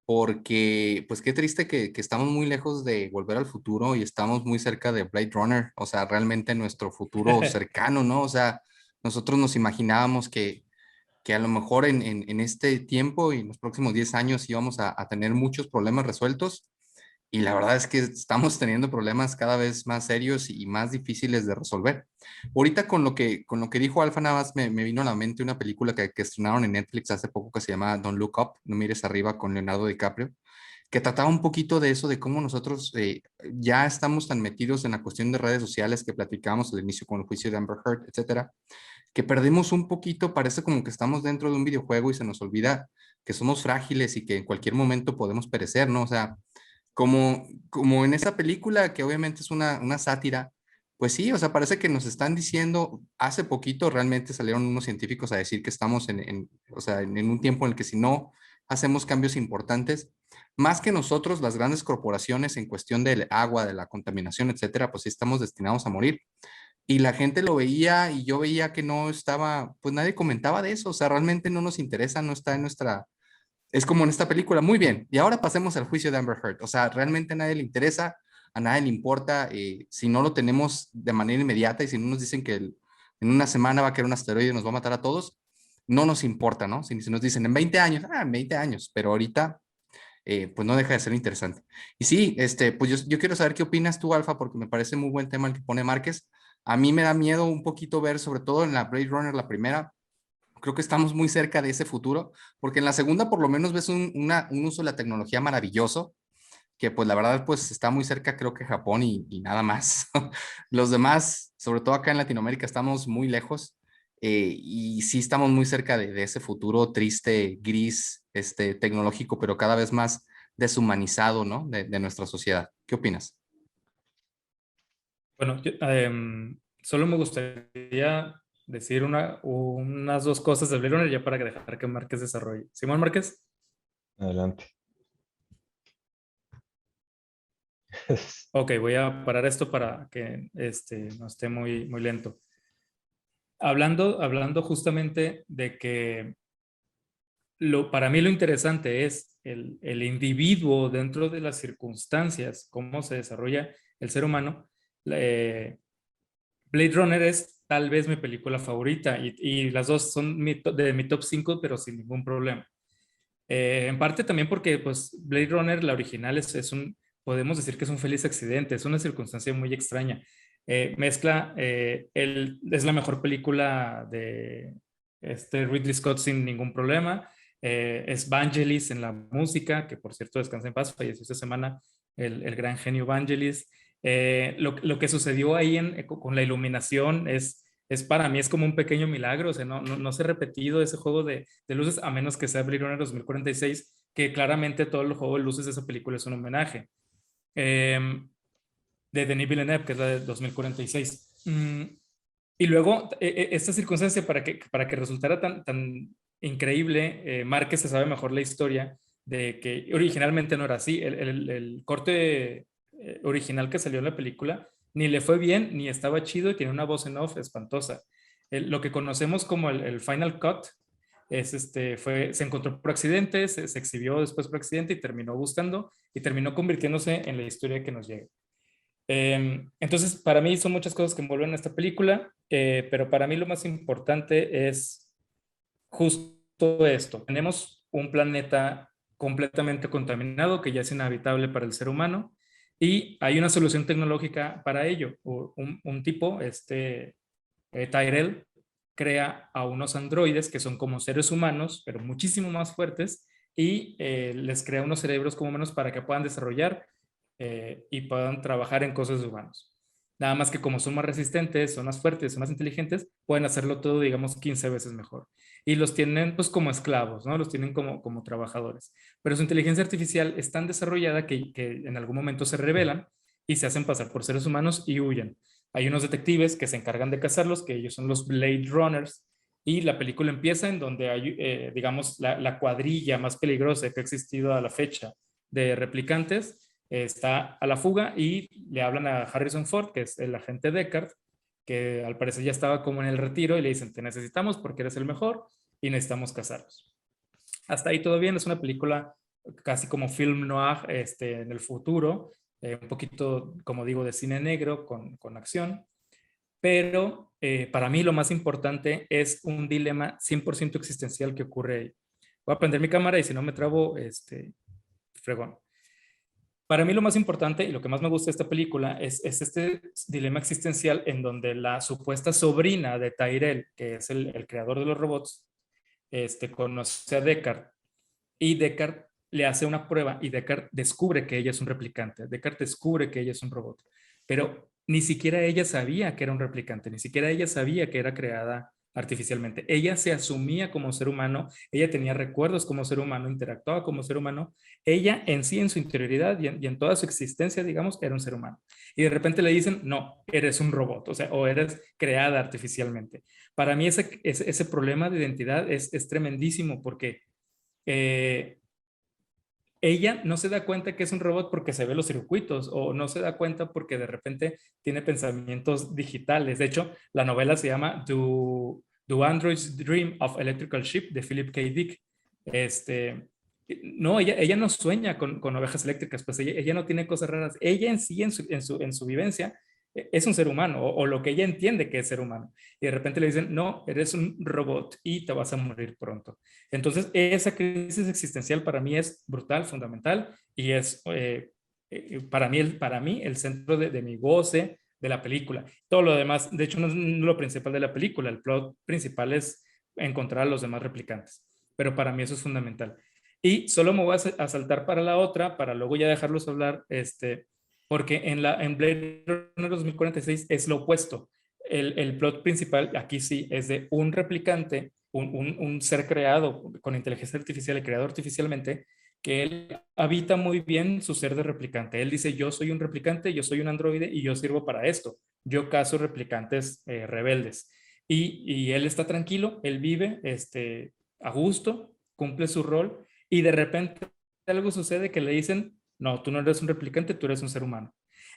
A: porque pues qué triste que estamos muy lejos de Volver al Futuro y estamos muy cerca de Blade Runner, o sea, realmente nuestro futuro cercano, ¿no? O sea, nosotros nos imaginábamos que a lo mejor en este tiempo y en los próximos 10 años íbamos a tener muchos problemas resueltos y la verdad es que estamos teniendo problemas cada vez más serios y más difíciles de resolver. Ahorita con lo que dijo Alfa, nada más me vino a la mente una película que estrenaron en Netflix hace poco que se llama Don't Look Up, No mires arriba, con Leonardo DiCaprio, que trataba un poquito de eso, de cómo nosotros ya estamos tan metidos en la cuestión de redes sociales que platicábamos al inicio con el juicio de Amber Heard, etcétera, que perdemos un poquito, parece como que estamos dentro de un videojuego y se nos olvida que somos frágiles y que en cualquier momento podemos perecer, ¿no? O sea, como en esa película, que obviamente es una sátira, pues sí, o sea, parece que nos están diciendo, hace poquito realmente salieron unos científicos a decir que estamos o sea, en un tiempo en el que si no hacemos cambios importantes, más que nosotros, las grandes corporaciones en cuestión del agua, de la contaminación, etcétera, pues sí estamos destinados a morir. Y la gente lo veía y yo veía que no estaba, pues nadie comentaba de eso, o sea, realmente no nos interesa, no está en nuestra, es como en esta película, muy bien. Y ahora pasemos al juicio de Amber Heard. O sea, realmente a nadie le interesa, a nadie le importa. Si no lo tenemos de manera inmediata y si no nos dicen que en una semana va a caer un asteroide y nos va a matar a todos, no nos importa, ¿no? Si nos dicen en 20 años, en 20 años, pero ahorita, pues no deja de ser interesante. Y sí, pues yo quiero saber qué opinas tú, Alfa, porque me parece muy buen tema el que pone Márquez. A mí me da miedo un poquito ver, sobre todo en la Blade Runner, la primera, creo que estamos muy cerca de ese futuro, porque en la segunda por lo menos ves un uso de la tecnología maravilloso, que pues la verdad pues está muy cerca creo que Japón y nada más. Los demás, sobre todo acá en Latinoamérica, estamos muy lejos y sí estamos muy cerca de ese futuro triste, gris, tecnológico, pero cada vez más deshumanizado, ¿no? De nuestra sociedad. ¿Qué opinas?
B: Bueno, solo me gustaría decir unas dos cosas de Blade Runner ya para dejar que Márquez desarrolle. Simón Márquez.
C: Adelante.
B: Ok, voy a parar esto para que no esté muy, muy lento. Hablando justamente de que para mí lo interesante es el individuo dentro de las circunstancias, cómo se desarrolla el ser humano. Blade Runner es tal vez mi película favorita y las dos son de mi top 5, pero sin ningún problema. En parte también porque pues, Blade Runner, la original, podemos decir que es un feliz accidente, es una circunstancia muy extraña. Es la mejor película de Ridley Scott sin ningún problema. Es Vangelis en la música, que por cierto descansa en paz, falleció esta semana el gran genio Vangelis. Lo que sucedió ahí con la iluminación es para mí es como un pequeño milagro, o sea, no se ha repetido ese juego de luces, a menos que sea Blade Runner 2046, que claramente todo el juego de luces de esa película es un homenaje. De Denis Villeneuve, que es la de 2046. Y luego, esta circunstancia, para que resultara tan increíble, Márquez se sabe mejor la historia de que originalmente no era así. El corte original que salió en la película ni le fue bien, ni estaba chido y tiene una voz en off espantosa. Lo que conocemos como el Final Cut se encontró por accidente, se exhibió después por accidente y terminó gustando y terminó convirtiéndose en la historia que nos llega. Entonces, para mí son muchas cosas que envuelven esta película, pero para mí lo más importante es justo esto. Tenemos un planeta completamente contaminado que ya es inhabitable para el ser humano y hay una solución tecnológica para ello. Un tipo, Tyrell, crea a unos androides que son como seres humanos, pero muchísimo más fuertes y les crea unos cerebros como humanos para que puedan desarrollar y puedan trabajar en cosas de humanos. Nada más que como son más resistentes, son más fuertes, son más inteligentes, pueden hacerlo todo, digamos, 15 veces mejor. Y los tienen pues como esclavos, ¿no? Los tienen como trabajadores. Pero su inteligencia artificial es tan desarrollada que en algún momento se rebelan y se hacen pasar por seres humanos y huyen. Hay unos detectives que se encargan de cazarlos, que ellos son los Blade Runners, y la película empieza en donde hay, digamos, la cuadrilla más peligrosa que ha existido a la fecha de replicantes, está a la fuga y le hablan a Harrison Ford, que es el agente Deckard, que al parecer ya estaba como en el retiro, y le dicen, te necesitamos porque eres el mejor y necesitamos cazarlos. Hasta ahí todo bien, es una película casi como film noir en el futuro, un poquito, como digo, de cine negro con acción, pero para mí lo más importante es un dilema 100% existencial que ocurre ahí. Voy a prender mi cámara y si no me trabo, fregón. Para mí lo más importante y lo que más me gusta de esta película es este dilema existencial en donde la supuesta sobrina de Tyrell, que es el creador de los robots, conoce a Deckard y Deckard le hace una prueba y Deckard descubre que ella es un replicante. Deckard descubre que ella es un robot, pero ni siquiera ella sabía que era un replicante, ni siquiera ella sabía que era creada artificialmente. Ella se asumía como ser humano, ella tenía recuerdos como ser humano, interactuaba como ser humano. Ella en sí, en su interioridad y en toda su existencia, digamos, era un ser humano. Y de repente le dicen, no, eres un robot, o sea, o eres creada artificialmente. Para mí ese problema de identidad es tremendísimo porque ella no se da cuenta que es un robot porque se ve los circuitos o no se da cuenta porque de repente tiene pensamientos digitales. De hecho, la novela se llama Do Androids Dream of Electrical Sheep de Philip K. Dick. No, ella no sueña con ovejas eléctricas, pues ella no tiene cosas raras. Ella en sí, en su vivencia, es un ser humano o lo que ella entiende que es ser humano. Y de repente le dicen, no, eres un robot y te vas a morir pronto. Entonces, esa crisis existencial para mí es brutal, fundamental y es para mí el centro de mi goce de la película. Todo lo demás, de hecho, no es lo principal de la película. El plot principal es encontrar a los demás replicantes. Pero para mí eso es fundamental. Y solo me voy a saltar para la otra, para luego ya dejarlos hablar, porque en Blade Runner 2046 es lo opuesto. El plot principal aquí sí es de un replicante, un ser creado con inteligencia artificial y creado artificialmente, que él habita muy bien su ser de replicante. Él dice, yo soy un replicante, yo soy un androide y yo sirvo para esto. Yo cazo replicantes rebeldes. Y él está tranquilo, él vive a gusto, cumple su rol y de repente algo sucede que le dicen, no, tú no eres un replicante, tú eres un ser humano.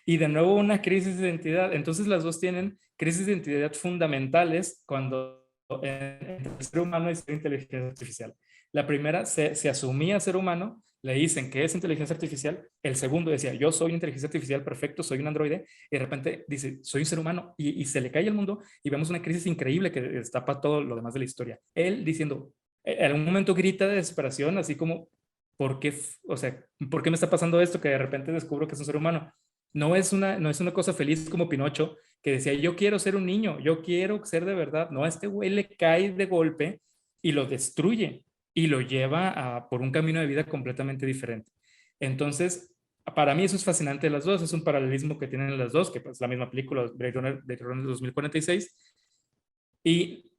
B: Y de nuevo una crisis de identidad. Entonces las dos tienen crisis de identidad fundamentales cuando entre el ser humano y ser inteligencia artificial. La primera se asumía ser humano, le dicen que es inteligencia artificial. El segundo decía, yo soy inteligencia artificial, perfecto, soy un androide. Y de repente dice, soy un ser humano y se le cae el mundo y vemos una crisis increíble que destapa todo lo demás de la historia. Él diciendo, en algún momento grita de desesperación, así como, ¿por qué, o sea, ¿por qué me está pasando esto? Que de repente descubro que es un ser humano. No es una cosa feliz como Pinocho, que decía, yo quiero ser un niño, yo quiero ser de verdad. No, a este güey le cae de golpe y lo destruye y lo lleva por un camino de vida completamente diferente. Entonces, para mí eso es fascinante de las dos, es un paralelismo que tienen las dos, que es la misma película, Blade Runner 2046, y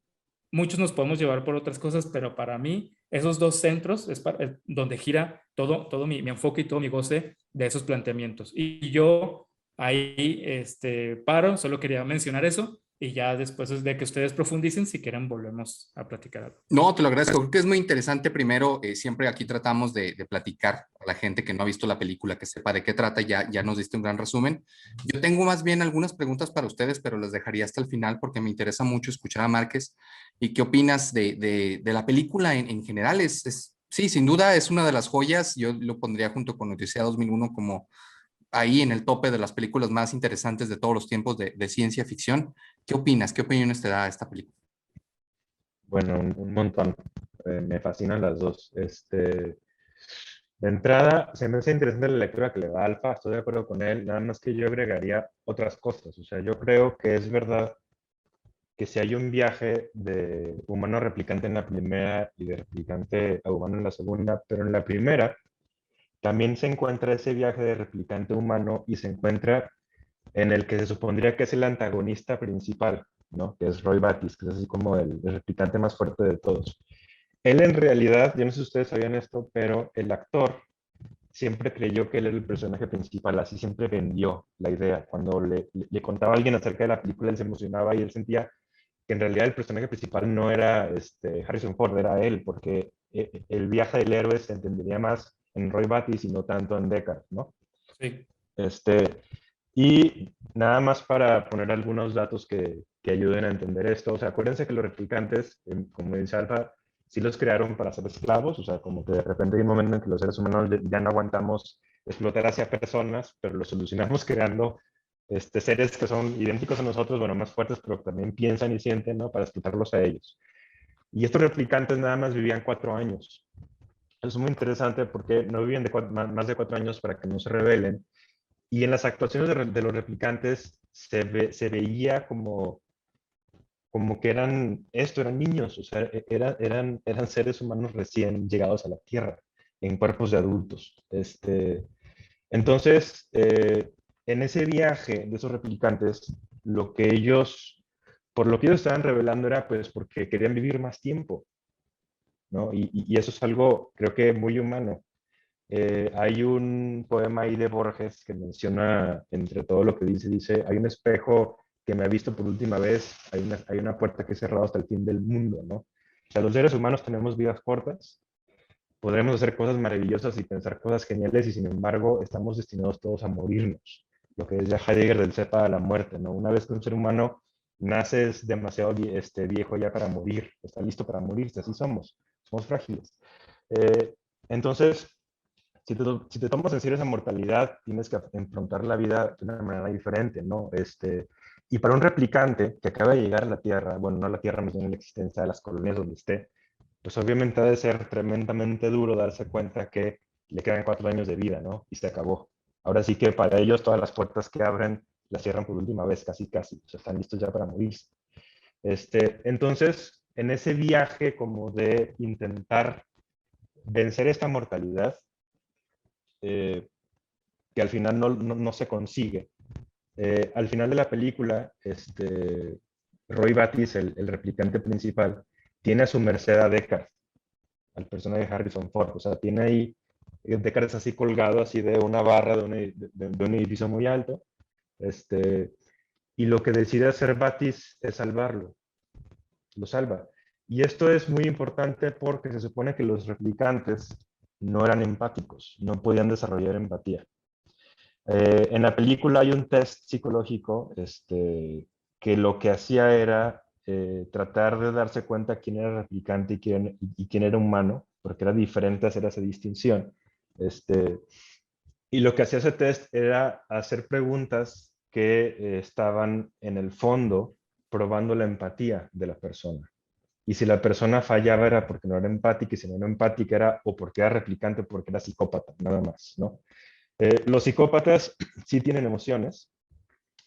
B: muchos nos podemos llevar por otras cosas, pero para mí esos dos centros es donde gira todo mi enfoque y todo mi goce de esos planteamientos. Y yo ahí paro, solo quería mencionar eso y ya después de que ustedes profundicen, si quieren, volvemos a platicar algo.
A: No, te lo agradezco. Creo que es muy interesante. Primero, siempre aquí tratamos de platicar a la gente que no ha visto la película, que sepa de qué trata. Ya nos diste un gran resumen. Yo tengo más bien algunas preguntas para ustedes, pero las dejaría hasta el final porque me interesa mucho escuchar a Márquez. ¿Y qué opinas de la película en general? Sí, sin duda es una de las joyas. Yo lo pondría junto con Odisea 2001 como ahí en el tope de las películas más interesantes de todos los tiempos de ciencia ficción. ¿Qué opinas? ¿Qué opiniones te da esta película?
C: Bueno, un montón. Me fascinan las dos. De entrada, se me hace interesante la lectura que le da Alfa, estoy de acuerdo con él, nada más que yo agregaría otras cosas. O sea, yo creo que es verdad que si hay un viaje de humano a replicante en la primera y de replicante a humano en la segunda, pero en la primera también se encuentra ese viaje de replicante humano y se encuentra en el que se supondría que es el antagonista principal, ¿no? Que es Roy Batty, que es así como el replicante más fuerte de todos. Él en realidad, yo no sé si ustedes sabían esto, pero el actor siempre creyó que él era el personaje principal, así siempre vendió la idea. Cuando le contaba a alguien acerca de la película, él se emocionaba y él sentía que en realidad el personaje principal no era Harrison Ford, era él, porque el viaje del héroe se entendería más en Roy Batty y no tanto en Deckard, ¿no?
B: Sí.
C: Este, y nada más para poner algunos datos que ayuden a entender esto. O sea, acuérdense que los replicantes, como dice Alfa, sí los crearon para ser esclavos. O sea, como que de repente hay un momento en que los seres humanos ya no aguantamos explotar hacia personas, pero lo solucionamos creando seres que son idénticos a nosotros, bueno, más fuertes, pero también piensan y sienten, ¿no? Para explotarlos a ellos. Y estos replicantes nada más vivían 4 años. Es muy interesante porque no vivían más de 4 años para que no se rebelen, y en las actuaciones de los replicantes se veía como que eran niños, o sea, eran seres humanos recién llegados a la Tierra, en cuerpos de adultos. Entonces, en ese viaje de esos replicantes, por lo que ellos estaban revelando era pues porque querían vivir más tiempo, ¿no? Y eso es algo, creo que muy humano. Hay un poema ahí de Borges que menciona, entre todo lo que dice, hay un espejo que me ha visto por última vez, hay una puerta que he cerrado hasta el fin del mundo, ¿no? O sea, los seres humanos tenemos vidas cortas, podremos hacer cosas maravillosas y pensar cosas geniales y sin embargo estamos destinados todos a morirnos. Lo que decía Heidegger del cepa de la muerte, ¿no? Una vez que un ser humano nace es demasiado viejo ya para morir, está listo para morirse, así somos frágiles. Entonces, si te tomas en serio esa mortalidad, tienes que enfrentar la vida de una manera diferente, ¿no? Y para un replicante que acaba de llegar a la Tierra, bueno, no a la Tierra, más bien a la existencia de las colonias donde esté, pues obviamente ha de ser tremendamente duro darse cuenta que le quedan 4 años de vida, ¿no? Y se acabó. Ahora sí que para ellos todas las puertas que abren las cierran por última vez, casi, casi. O sea, están listos ya para morirse. Entonces, en ese viaje como de intentar vencer esta mortalidad, que al final no se consigue. Al final de la película, Roy Batty, el replicante principal, tiene a su merced a Deckard, al personaje de Harrison Ford. O sea, tiene ahí, Deckard es así colgado, así de una barra de un edificio muy alto. Y lo que decide hacer Batis es salvarlo. Lo salva. Y esto es muy importante porque se supone que los replicantes no eran empáticos, no podían desarrollar empatía. En la película hay un test psicológico que lo que hacía era tratar de darse cuenta quién era replicante y quién era humano, porque era diferente hacer esa distinción. Y lo que hacía ese test era hacer preguntas que estaban en el fondo probando la empatía de la persona. Y si la persona fallaba era porque no era empática, y si no era empática era o porque era replicante o porque era psicópata, nada más, ¿no? Los psicópatas sí tienen emociones.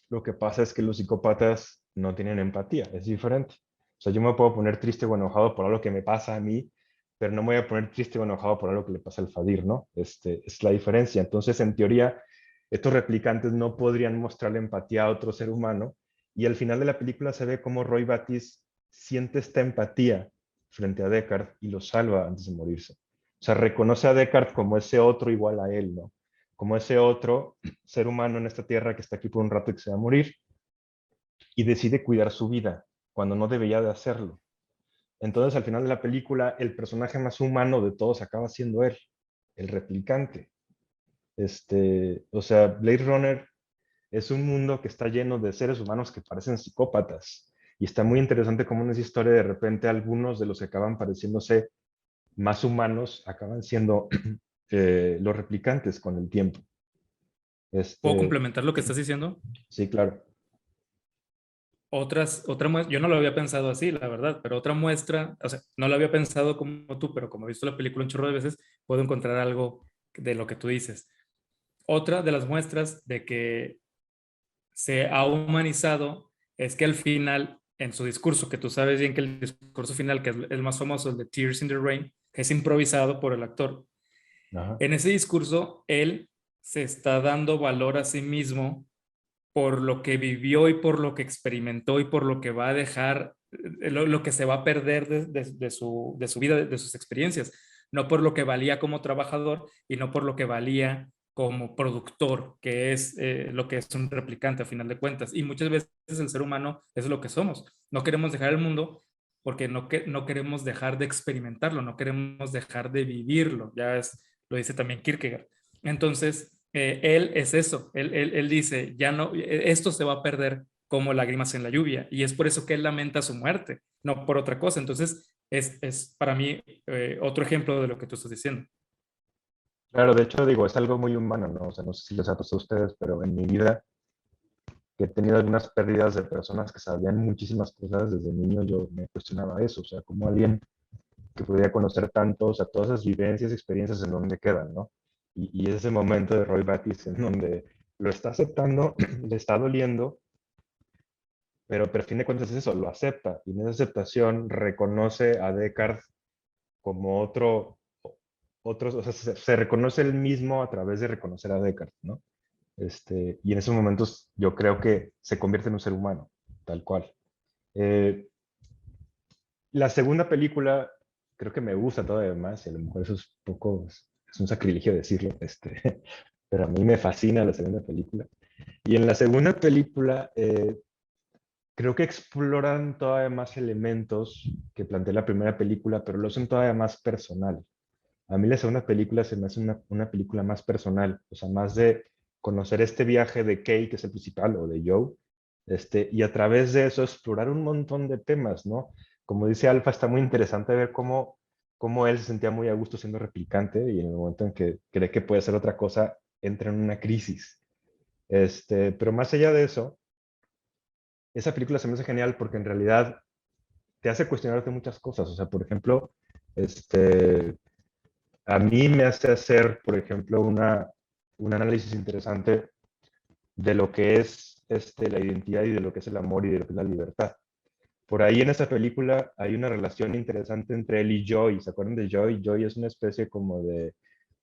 C: Lo que pasa es que los psicópatas no tienen empatía, es diferente. O sea, yo me puedo poner triste o enojado por algo que me pasa a mí, pero no me voy a poner triste o enojado por algo que le pasa al Fadir, ¿no? Es la diferencia. Entonces, en teoría, estos replicantes no podrían mostrarle empatía a otro ser humano, y al final de la película se ve cómo Roy Batty siente esta empatía frente a Deckard y lo salva antes de morirse. O sea, reconoce a Deckard como ese otro igual a él, ¿no? Como ese otro ser humano en esta tierra que está aquí por un rato y que se va a morir, y decide cuidar su vida cuando no debería de hacerlo. Entonces, al final de la película, el personaje más humano de todos acaba siendo él, el replicante. O sea, Blade Runner es un mundo que está lleno de seres humanos que parecen psicópatas. Y está muy interesante cómo en esa historia de repente algunos de los que acaban pareciéndose más humanos acaban siendo los replicantes con el tiempo.
B: ¿Puedo complementar lo que estás diciendo?
C: Sí, claro.
B: Otra muestra, yo no lo había pensado así, la verdad, pero otra muestra, o sea, no lo había pensado como tú, pero como he visto la película un chorro de veces, puedo encontrar algo de lo que tú dices. Otra de las muestras de que se ha humanizado es que al final, en su discurso, que tú sabes bien que el discurso final, que es el más famoso, el de Tears in the Rain, es improvisado por el actor.
C: Ajá.
B: En ese discurso, él se está dando valor a sí mismo por lo que vivió y por lo que experimentó y por lo que va a dejar, lo que se va a perder de su vida, de sus experiencias. no por lo que valía como trabajador y no por lo que valía como productor, que es lo que es un replicante a final de cuentas. Y muchas veces el ser humano es lo que somos. No queremos dejar el mundo porque no queremos dejar de experimentarlo, no queremos dejar de vivirlo. Lo dice también Kierkegaard. Entonces, él es eso. Él dice, ya no, esto se va a perder como lágrimas en la lluvia. Y es por eso que él lamenta su muerte, no por otra cosa. Entonces, es para mí otro ejemplo de lo que tú estás diciendo.
C: Claro, de hecho, digo, es algo muy humano, ¿no? O sea, no sé si les ha pasado a ustedes, pero en mi vida, que he tenido algunas pérdidas de personas que sabían muchísimas cosas desde niño, yo me cuestionaba eso, o sea, como alguien que podía conocer tanto, o sea, todas esas vivencias, experiencias en donde quedan, ¿no? Y es ese momento de Roy Batty en donde lo está aceptando, le está doliendo, pero a fin de cuentas es eso, lo acepta, y en esa aceptación reconoce a Descartes como otro, o sea, se reconoce él mismo a través de reconocer a Descartes, ¿no? Y en esos momentos yo creo que se convierte en un ser humano, tal cual. Eh, la segunda película creo que me gusta todavía más, y a lo mejor eso es poco, es un sacrilegio decirlo, pero a mí me fascina la segunda película. Y en la segunda película creo que exploran todavía más elementos que plantea la primera película, pero lo hacen todavía más personal. A mí la segunda película se me hace una película más personal, o sea, más de conocer este viaje de Kay, que es el principal, o de Joe, y a través de eso explorar un montón de temas, ¿no? Como dice Alfa, está muy interesante ver cómo él se sentía muy a gusto siendo replicante y en el momento en que cree que puede hacer otra cosa, entra en una crisis. Pero más allá de eso, esa película se me hace genial porque en realidad te hace cuestionarte muchas cosas. O sea, por ejemplo, a mí me hace hacer, por ejemplo, un análisis interesante de lo que es la identidad y de lo que es el amor y de lo que es la libertad. Por ahí en esa película hay una relación interesante entre él y Joy. ¿Se acuerdan de Joy? Joy es una especie como de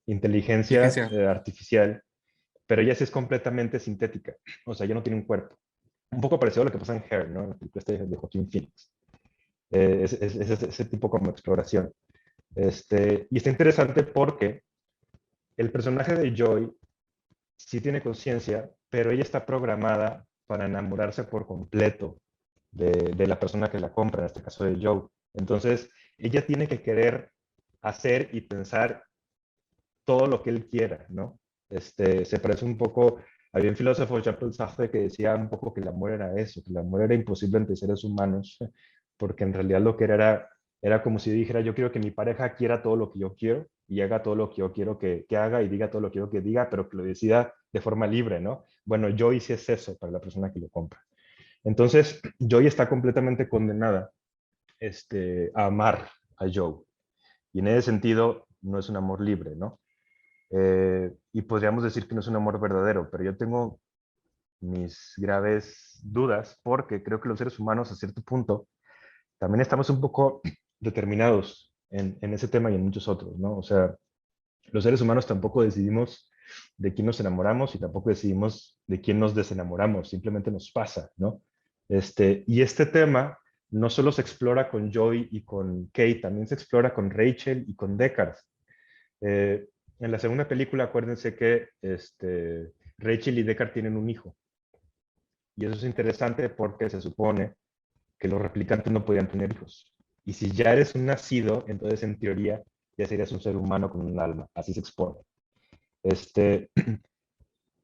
C: inteligencia
A: Inteligencia.
C: artificial, pero ella sí es completamente sintética. O sea, ella no tiene un cuerpo. Un poco parecido a lo que pasa en Hair, ¿no? En la película de Joaquin Phoenix. Ese tipo como exploración. Y está interesante porque el personaje de Joy sí tiene conciencia, pero ella está programada para enamorarse por completo de la persona que la compra, en este caso de Joe. Entonces, ella tiene que querer hacer y pensar todo lo que él quiera, ¿no? Se parece un poco, había un filósofo, Jean-Paul Sartre, que decía un poco que el amor era eso, que el amor era imposible entre seres humanos, porque en realidad lo que era como si yo dijera, yo quiero que mi pareja quiera todo lo que yo quiero y haga todo lo que yo quiero que haga y diga todo lo que yo quiero que diga, pero que lo decida de forma libre, ¿no? Bueno, Joy sí es eso para la persona que lo compra. Entonces, Joy está completamente condenada a amar a Joe. Y en ese sentido, no es un amor libre, ¿no? Y podríamos decir que no es un amor verdadero, pero yo tengo mis graves dudas porque creo que los seres humanos a cierto punto también estamos un poco determinados en ese tema y en muchos otros, ¿no? O sea, los seres humanos tampoco decidimos de quién nos enamoramos y tampoco decidimos de quién nos desenamoramos, simplemente nos pasa, ¿no? Y este tema no solo se explora con Joy y con Kate, también se explora con Rachel y con Deckard. En la segunda película, acuérdense que Rachel y Deckard tienen un hijo. Y eso es interesante porque se supone que los replicantes no podían tener hijos. Y si ya eres un nacido, entonces en teoría ya serías un ser humano con un alma. Así se expone. Este,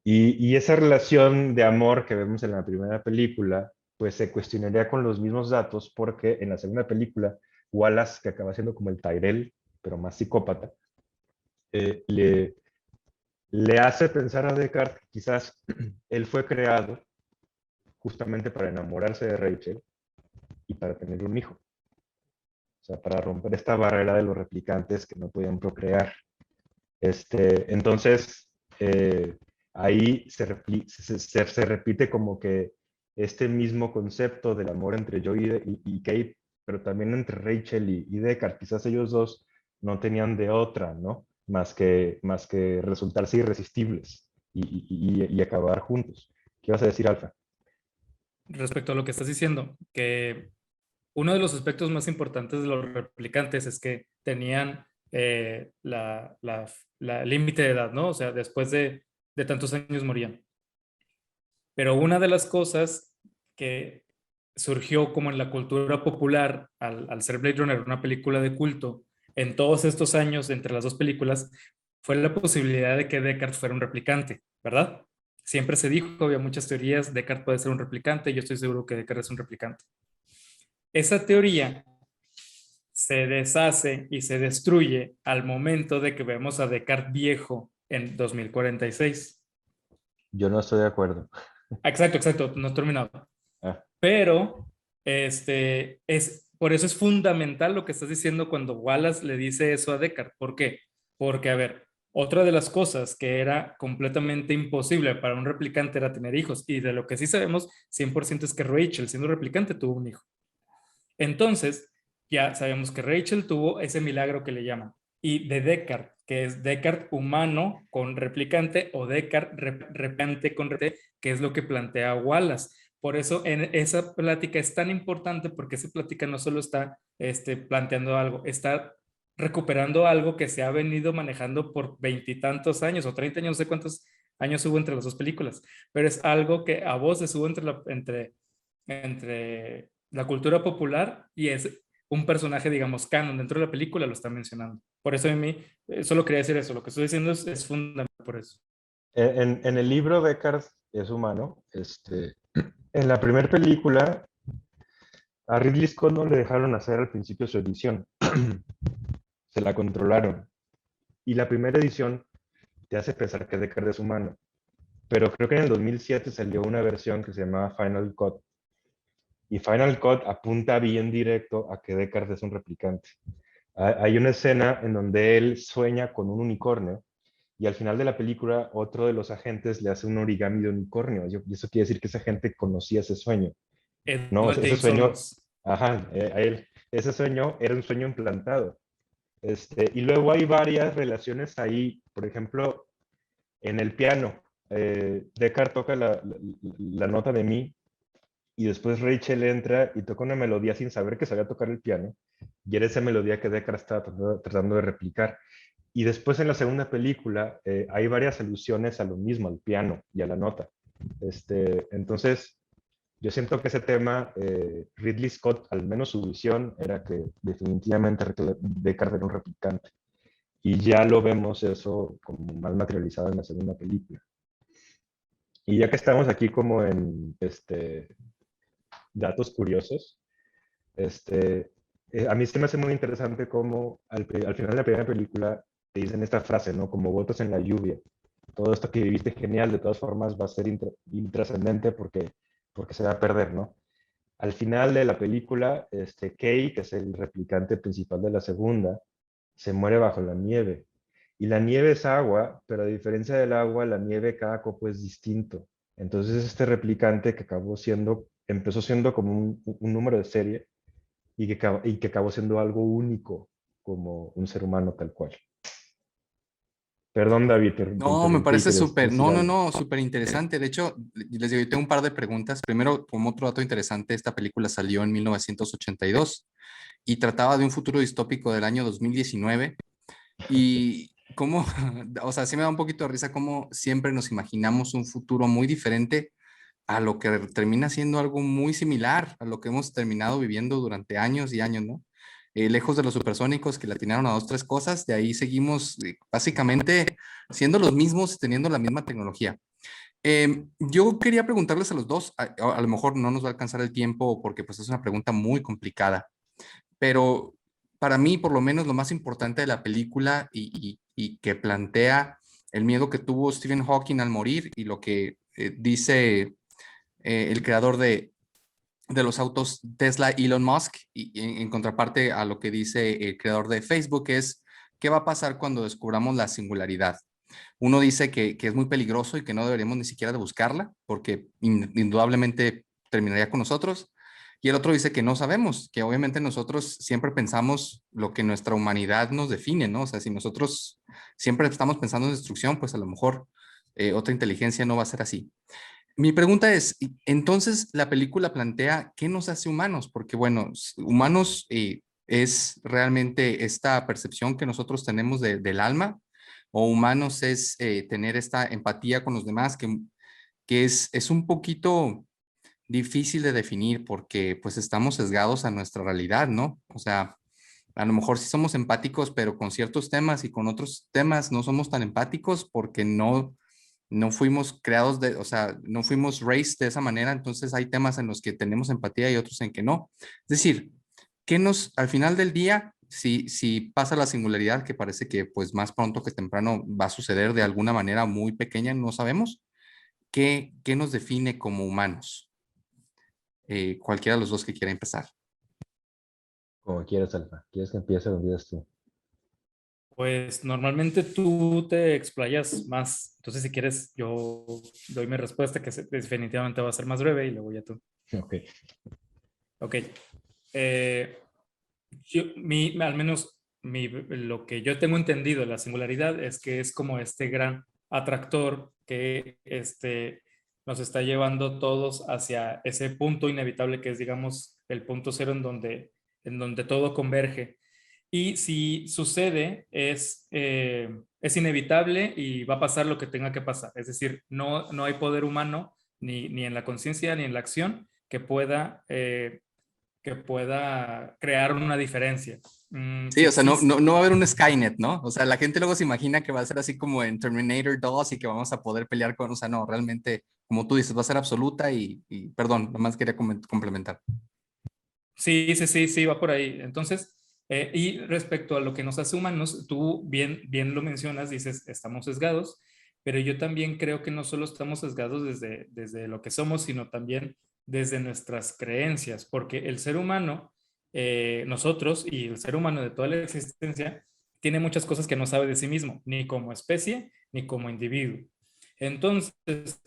C: y esa relación de amor que vemos en la primera película, pues se cuestionaría con los mismos datos porque en la segunda película, Wallace, que acaba siendo como el Tyrell, pero más psicópata, eh, le, le hace pensar a Descartes que quizás él fue creado justamente para enamorarse de Rachel y para tener un hijo. O sea, para romper esta barrera de los replicantes que no podían procrear. Entonces, ahí se repite como que este mismo concepto del amor entre Joey y Kate, pero también entre Rachel y Deckard. Quizás ellos dos no tenían de otra, ¿no? Más que resultarse irresistibles y acabar juntos. ¿Qué vas a decir, Alfa?
B: Respecto a lo que estás diciendo, que uno de los aspectos más importantes de los replicantes es que tenían la límite de edad, ¿no? O sea, después de tantos años morían. Pero una de las cosas que surgió como en la cultura popular al ser Blade Runner una película de culto, en todos estos años entre las dos películas, fue la posibilidad de que Deckard fuera un replicante, ¿verdad? Siempre se dijo, había muchas teorías, Deckard puede ser un replicante, yo estoy seguro que Deckard es un replicante. Esa teoría se deshace y se destruye al momento de que vemos a Deckard viejo en 2046.
C: Yo no estoy de acuerdo.
B: Exacto, no he terminado.
C: Ah,
B: Pero por eso es fundamental lo que estás diciendo cuando Wallace le dice eso a Deckard. ¿Por qué? Porque, a ver, otra de las cosas que era completamente imposible para un replicante era tener hijos. Y de lo que sí sabemos 100% es que Rachel, siendo replicante, tuvo un hijo. Entonces, ya sabemos que Rachel tuvo ese milagro que le llaman. Y de Deckard, que es Deckard humano con replicante o Deckard replicante con replicante, que es lo que plantea Wallace. Por eso en esa plática es tan importante porque esa plática no solo está planteando algo, está recuperando algo que se ha venido manejando por veintitantos años o 30 años, no sé cuántos años hubo entre las dos películas, pero es algo que a vos se sube entre la cultura popular y es un personaje, digamos, canon dentro de la película, lo está mencionando. Por eso a mí, solo quería decir eso, lo que estoy diciendo es fundamental por eso.
C: en el libro Deckard es humano. En la primera película, a Ridley Scott no le dejaron hacer al principio su edición. Se la controlaron. Y la primera edición te hace pensar que Deckard es humano. Pero creo que en el 2007 salió una versión que se llamaba Final Cut. Y Final Cut apunta bien directo a que Deckard es un replicante. Hay una escena en donde él sueña con un unicornio y al final de la película otro de los agentes le hace un origami de unicornio. Y eso quiere decir que esa gente conocía ese sueño. No,
B: Edward
C: ese
B: James
C: sueño,
B: Olmos.
C: ajá, ese sueño era un sueño implantado. Y luego hay varias relaciones ahí, por ejemplo, en el piano. Deckard toca la nota de mi y después Rachel entra y toca una melodía sin saber que sabía tocar el piano y era esa melodía que Deckard estaba tratando de replicar. Y después en la segunda película hay varias alusiones a lo mismo, al piano y a la nota. Entonces, yo siento que ese tema, Ridley Scott, al menos su visión, era que definitivamente Deckard era un replicante. Y ya lo vemos eso como más materializado en la segunda película. Y ya que estamos aquí como en datos curiosos, a mí se me hace muy interesante cómo al final de la primera película te dicen esta frase, ¿no? Como gotas en la lluvia. Todo esto que viviste genial, de todas formas, va a ser intrascendente porque se va a perder, ¿no? Al final de la película, Kay, que es el replicante principal de la segunda, se muere bajo la nieve. Y la nieve es agua, pero a diferencia del agua, la nieve, cada copo es distinto. Entonces, este replicante que empezó siendo como un número de serie y que acabó siendo algo único, como un ser humano tal cual. Perdón, David, te
A: No, me
C: interrumpí,
A: parece
C: ¿quieres
A: súper,
C: decir algo?
A: no, súper interesante. De hecho, les digo, yo tengo un par de preguntas. Primero, como otro dato interesante, esta película salió en 1982 y trataba de un futuro distópico del año 2019. Y cómo, o sea, sí me da un poquito de risa cómo siempre nos imaginamos un futuro muy diferente a lo que termina siendo algo muy similar a lo que hemos terminado viviendo durante años y años, ¿no? Lejos de los supersónicos que le atinaron a dos, tres cosas, de ahí seguimos básicamente siendo los mismos, teniendo la misma tecnología. Yo quería preguntarles a los dos, a lo mejor no nos va a alcanzar el tiempo porque pues es una pregunta muy complicada, pero para mí por lo menos lo más importante de la película y que plantea el miedo que tuvo Stephen Hawking al morir y lo que dice el creador de los autos Tesla, Elon Musk, y en contraparte a lo que dice el creador de Facebook, es qué va a pasar cuando descubramos la singularidad. Uno dice que es muy peligroso y que no deberíamos ni siquiera de buscarla, porque indudablemente terminaría con nosotros. Y el otro dice que no sabemos, que obviamente nosotros siempre pensamos lo que nuestra humanidad nos define, ¿no? O sea, si nosotros siempre estamos pensando en destrucción, pues a lo mejor otra inteligencia no va a ser así. Mi pregunta es, entonces la película plantea qué nos hace humanos, porque bueno, humanos es realmente esta percepción que nosotros tenemos del alma, o humanos es tener esta empatía con los demás, que es un poquito difícil de definir porque pues estamos sesgados a nuestra realidad, ¿no? O sea, a lo mejor sí somos empáticos, pero con ciertos temas y con otros temas no somos tan empáticos porque no fuimos creados o sea, no fuimos raised de esa manera, entonces hay temas en los que tenemos empatía y otros en que no. Es decir, al final del día, si pasa la singularidad, que parece que pues más pronto que temprano va a suceder de alguna manera muy pequeña, no sabemos, ¿qué nos define como humanos? Cualquiera de los dos que quiera empezar.
C: Como quieras, Alfa. ¿Quieres que empiece o empiezas tú?
B: Pues normalmente tú te explayas más. Entonces, si quieres, yo doy mi respuesta, que definitivamente va a ser más breve, y luego ya tú.
C: Ok.
B: Ok. Eh, al menos lo que yo tengo entendido de la singularidad es que es como este gran atractor que nos está llevando todos hacia ese punto inevitable que es, digamos, el punto cero en donde todo converge. Y si sucede, es inevitable y va a pasar lo que tenga que pasar. Es decir, no hay poder humano, ni en la conciencia ni en la acción, que pueda crear una diferencia.
A: Sí,
B: Si
A: o sea,
B: existe,
A: no va a haber un Skynet, ¿no? O sea, la gente luego se imagina que va a ser así como en Terminator 2 y que vamos a poder pelear con, o sea, no, realmente, como tú dices, va a ser absoluta perdón, nomás quería complementar.
B: sí, va por ahí. Entonces, y respecto a lo que nos hace humanos, tú bien lo mencionas, dices, estamos sesgados, pero yo también creo que no solo estamos sesgados desde lo que somos, sino también desde nuestras creencias, porque el ser humano, nosotros y el ser humano de toda la existencia, tiene muchas cosas que no sabe de sí mismo, ni como especie, ni como individuo. Entonces,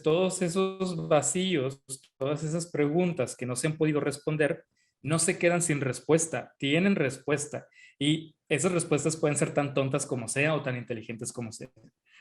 B: todos esos vacíos, todas esas preguntas que no se han podido responder, no se quedan sin respuesta, tienen respuesta. Y esas respuestas pueden ser tan tontas como sea o tan inteligentes como sea.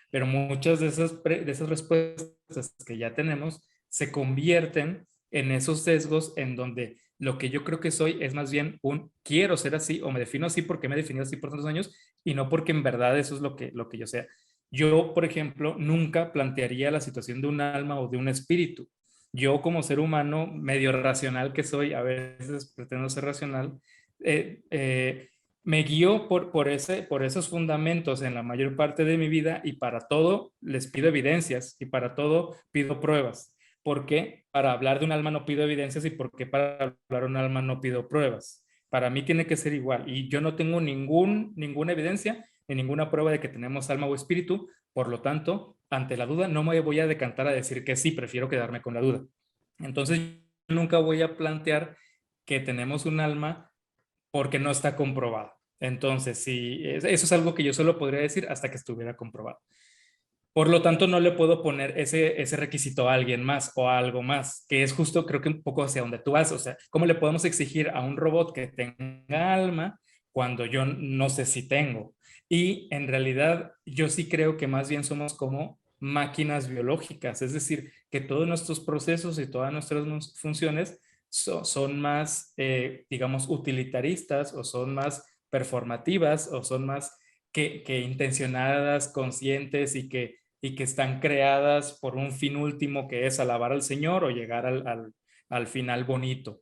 B: Pero muchas de esas respuestas que ya tenemos se convierten en esos sesgos en donde lo que yo creo que soy es más bien un quiero ser así o me defino así porque me he definido así por tantos años y no porque en verdad eso es lo que yo sea. Yo, por ejemplo, nunca plantearía la situación de un alma o de un espíritu. Yo como ser humano medio racional que soy, a veces pretendo ser racional, eh, eh, me guío por esos fundamentos en la mayor parte de mi vida y para todo les pido evidencias y para todo pido pruebas. ¿Por qué? Para hablar de un alma no pido evidencias y por qué para hablar de un alma no pido pruebas. Para mí tiene que ser igual y yo no tengo ninguna evidencia ni ninguna prueba de que tenemos alma o espíritu. Por lo tanto, ante la duda no me voy a decantar a decir que sí, prefiero quedarme con la duda. Entonces, nunca voy a plantear que tenemos un alma porque no está comprobado. Entonces, sí, eso es algo que yo solo podría decir hasta que estuviera comprobado. Por lo tanto, no le puedo poner ese requisito a alguien más o a algo más, que es justo, creo que un poco hacia donde tú vas. O sea, ¿cómo le podemos exigir a un robot que tenga alma cuando yo no sé si tengo? Y en realidad, yo sí creo que más bien somos como máquinas biológicas, es decir, que todos nuestros procesos y todas nuestras funciones son más, digamos, utilitaristas o son más performativas o son más que intencionadas, conscientes y que están creadas por un fin último que es alabar al Señor o llegar al final bonito.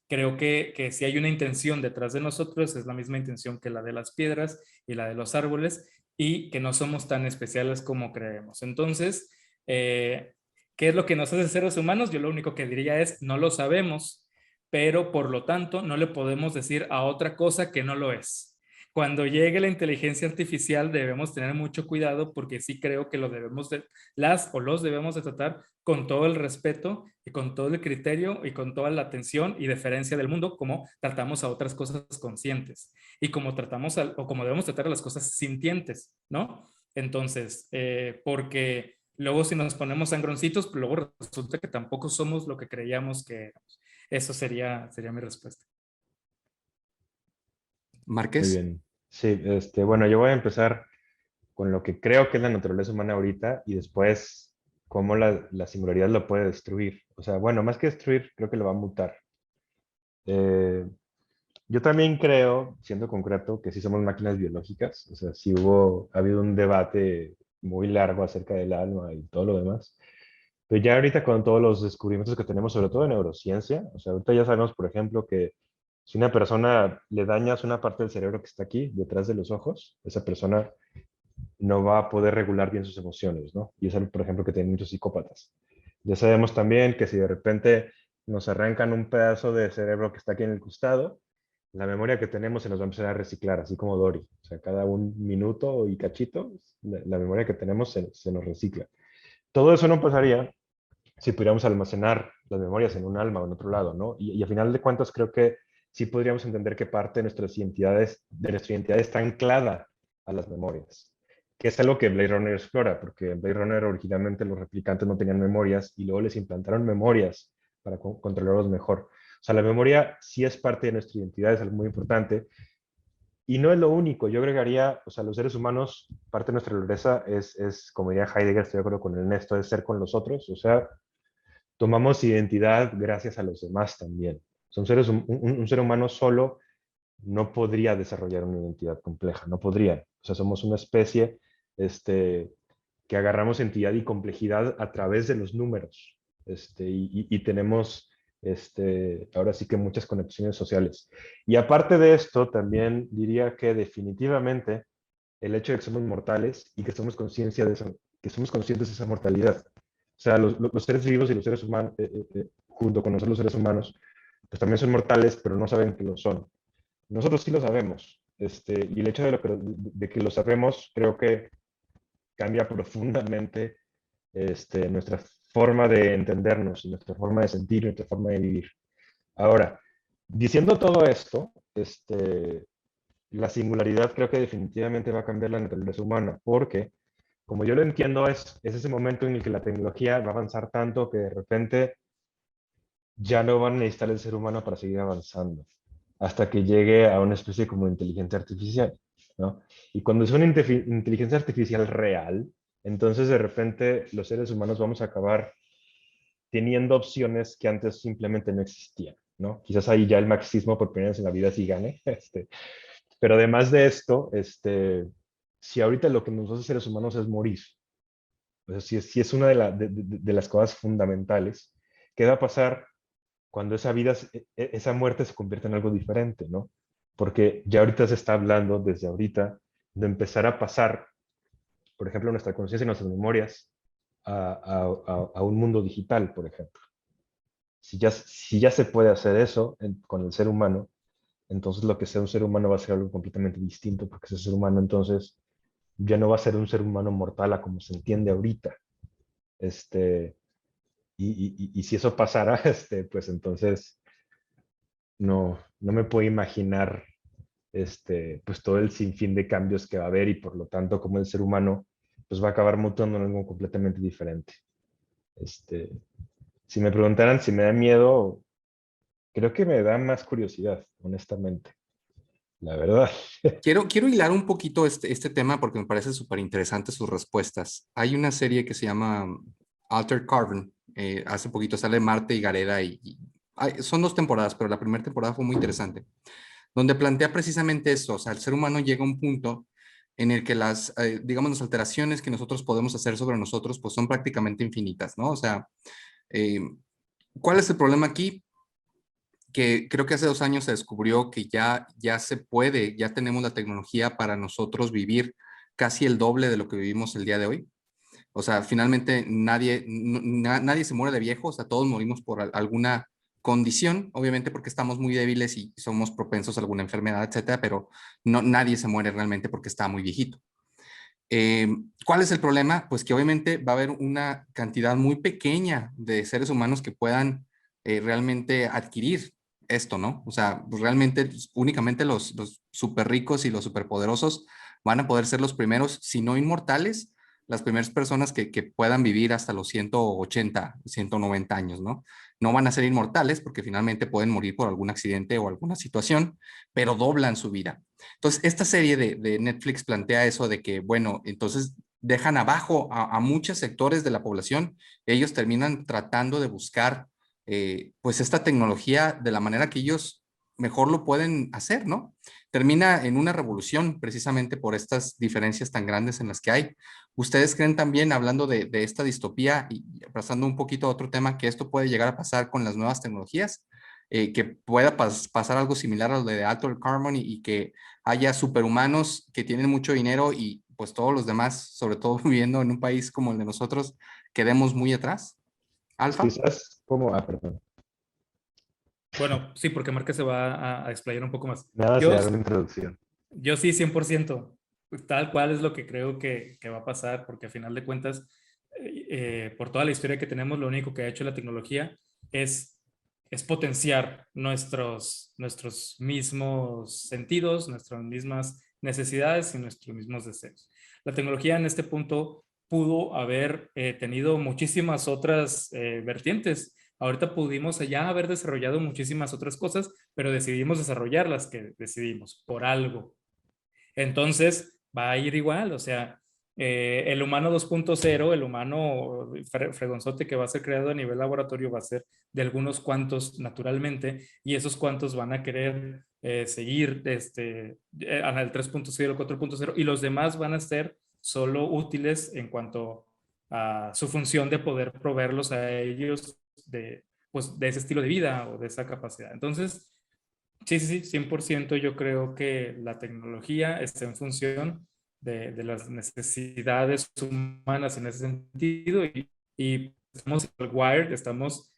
B: Creo que si hay una intención detrás de nosotros, es la misma intención que la de las piedras y la de los árboles y que no somos tan especiales como creemos. Entonces, ¿qué es lo que nos hace seres humanos? Yo lo único que diría es, no lo sabemos, pero por lo tanto no le podemos decir a otra cosa que no lo es. Cuando llegue la inteligencia artificial debemos tener mucho cuidado porque sí creo que los debemos de tratar con todo el respeto y con todo el criterio y con toda la atención y deferencia del mundo como tratamos a otras cosas conscientes y como o como debemos tratar a las cosas sintientes, ¿no? Entonces, porque luego si nos ponemos sangroncitos, pues luego resulta que tampoco somos lo que creíamos que éramos. Eso sería mi respuesta.
C: Muy
A: Márquez.
C: bien. Sí, bueno, yo voy a empezar con lo que creo que es la naturaleza humana ahorita y después cómo la singularidad lo puede destruir. O sea, bueno, más que destruir, creo que lo va a mutar. Eh, Yo también creo, siendo concreto, que sí somos máquinas biológicas. O sea, sí ha habido un debate muy largo acerca del alma y todo lo demás. Pero ya ahorita con todos los descubrimientos que tenemos, sobre todo en neurociencia, o sea, ahorita ya sabemos, por ejemplo, que si una persona le dañas una parte del cerebro que está aquí, detrás de los ojos, esa persona no va a poder regular bien sus emociones, ¿no? Y es algo, por ejemplo, que tienen muchos psicópatas. Ya sabemos también que si de repente nos arrancan un pedazo de cerebro que está aquí en el costado, la memoria que tenemos se nos va a empezar a reciclar, así como Dory. O sea, cada un minuto y cachito, la memoria que tenemos se nos recicla. Todo eso no pasaría si pudiéramos almacenar las memorias en un alma o en otro lado, ¿no? Y a final de cuentas creo que sí podríamos entender que parte de nuestra identidad está anclada a las memorias, que es algo que Blade Runner explora, porque en Blade Runner originalmente los replicantes no tenían memorias y luego les implantaron memorias para controlarlos mejor. O sea, la memoria sí es parte de nuestra identidad, es algo muy importante. Y no es lo único, yo agregaría, o sea, los seres humanos, parte de nuestra naturaleza como diría Heidegger, estoy de acuerdo con Ernesto, es ser con los otros, o sea, tomamos identidad gracias a los demás también. Un ser humano solo no podría desarrollar una identidad compleja, no podría. O sea, somos una especie que agarramos entidad y complejidad a través de los números y tenemos ahora sí que muchas conexiones sociales. Y aparte de esto, también diría que definitivamente el hecho de que somos mortales y que somos, que somos conscientes de esa mortalidad. O sea, los seres vivos y los seres humanos, junto con nosotros los seres humanos, pues también son mortales, pero no saben que lo son. Nosotros sí lo sabemos. Y el hecho de que lo sabemos, creo que cambia profundamente nuestra forma de entendernos, nuestra forma de sentir, nuestra forma de vivir. Ahora, diciendo todo esto, la singularidad creo que definitivamente va a cambiar la naturaleza humana, porque, como yo lo entiendo, es ese momento en el que la tecnología va a avanzar tanto que de repente ya no van a necesitar el ser humano para seguir avanzando, hasta que llegue a una especie como de inteligencia artificial, ¿no? Y cuando es una inteligencia artificial real, entonces de repente los seres humanos vamos a acabar teniendo opciones que antes simplemente no existían, ¿no? Quizás ahí ya el marxismo por primera vez en la vida sí gane, pero además de esto, si ahorita lo que nos hace seres humanos es morir, o sea, si es una de las cosas fundamentales, ¿qué va a pasar cuando esa muerte se convierte en algo diferente, ¿no? Porque ya ahorita se está hablando, desde ahorita, de empezar a pasar, por ejemplo, nuestra conciencia y nuestras memorias a un mundo digital, por ejemplo. Si ya se puede hacer eso con el ser humano, entonces lo que sea un ser humano va a ser algo completamente distinto, porque ese ser humano entonces ya no va a ser un ser humano mortal a como se entiende ahorita. Este, y si eso pasara, pues entonces no me puedo imaginar pues todo el sinfín de cambios que va a haber y por lo tanto como el ser humano pues va a acabar mutando en algo completamente diferente. Este, si me preguntaran si me da miedo, creo que me da más curiosidad, honestamente, la verdad.
A: Quiero hilar un poquito este tema porque me parece súper interesante sus respuestas. Hay una serie que se llama Altered Carbon. Hace poquito sale Marte y Gareda son 2 temporadas, pero la primera temporada fue muy interesante, donde plantea precisamente eso. O sea, el ser humano llega a un punto en el que digamos, las alteraciones que nosotros podemos hacer sobre nosotros, pues son prácticamente infinitas, ¿no? O sea, eh, ¿cuál es el problema aquí? Que creo que hace 2 años se descubrió que ya se puede, ya tenemos la tecnología para nosotros vivir casi el doble de lo que vivimos el día de hoy. O sea, finalmente nadie se muere de viejo, o sea, todos morimos por alguna condición, obviamente porque estamos muy débiles y somos propensos a alguna enfermedad, etcétera, pero nadie se muere realmente porque está muy viejito. ¿Cuál es el problema? Pues que obviamente va a haber una cantidad muy pequeña de seres humanos que puedan realmente adquirir esto, ¿no? O sea, pues realmente únicamente los súper ricos y los súper poderosos van a poder ser los primeros, si no inmortales, las primeras personas que puedan vivir hasta los 180, 190 años, ¿no? No van a ser inmortales porque finalmente pueden morir por algún accidente o alguna situación, pero doblan su vida. Entonces, esta serie de Netflix plantea eso de que, bueno, entonces dejan abajo a muchos sectores de la población. Ellos terminan tratando de buscar, pues, esta tecnología de la manera que ellos mejor lo pueden hacer, ¿no? Termina en una revolución precisamente por estas diferencias tan grandes en las que hay. ¿Ustedes creen también, hablando de esta distopía y pasando un poquito a otro tema, que esto puede llegar a pasar con las nuevas tecnologías? Que pueda pasar algo similar a lo de Altered Carbon y que haya superhumanos que tienen mucho dinero y pues todos los demás, sobre todo viviendo en un país como el de nosotros, quedemos muy atrás. Alfa.
C: Quizás como, perdón,
B: Bueno, sí, porque Marca se va a explayar un poco más.
C: nada, se
B: Yo,
C: da una introducción.
B: yo sí, 100%. Tal cual es lo que creo que va a pasar, porque a final de cuentas, por toda la historia que tenemos, lo único que ha hecho la tecnología es potenciar nuestros mismos sentidos, nuestras mismas necesidades y nuestros mismos deseos. La tecnología en este punto pudo haber tenido muchísimas otras vertientes. Ahorita pudimos ya haber desarrollado muchísimas otras cosas, pero decidimos desarrollar las que decidimos por algo. Entonces, va a ir igual, o sea, el humano 2.0, el humano fregonzote que va a ser creado a nivel laboratorio va a ser de algunos cuantos naturalmente, y esos cuantos van a querer seguir el 3.0, el 4.0, y los demás van a ser solo útiles en cuanto a su función de poder proveerlos a ellos pues, de ese estilo de vida o de esa capacidad. Entonces, sí, sí, sí, 100% yo creo que la tecnología está en función de las necesidades humanas en ese sentido y estamos wired, estamos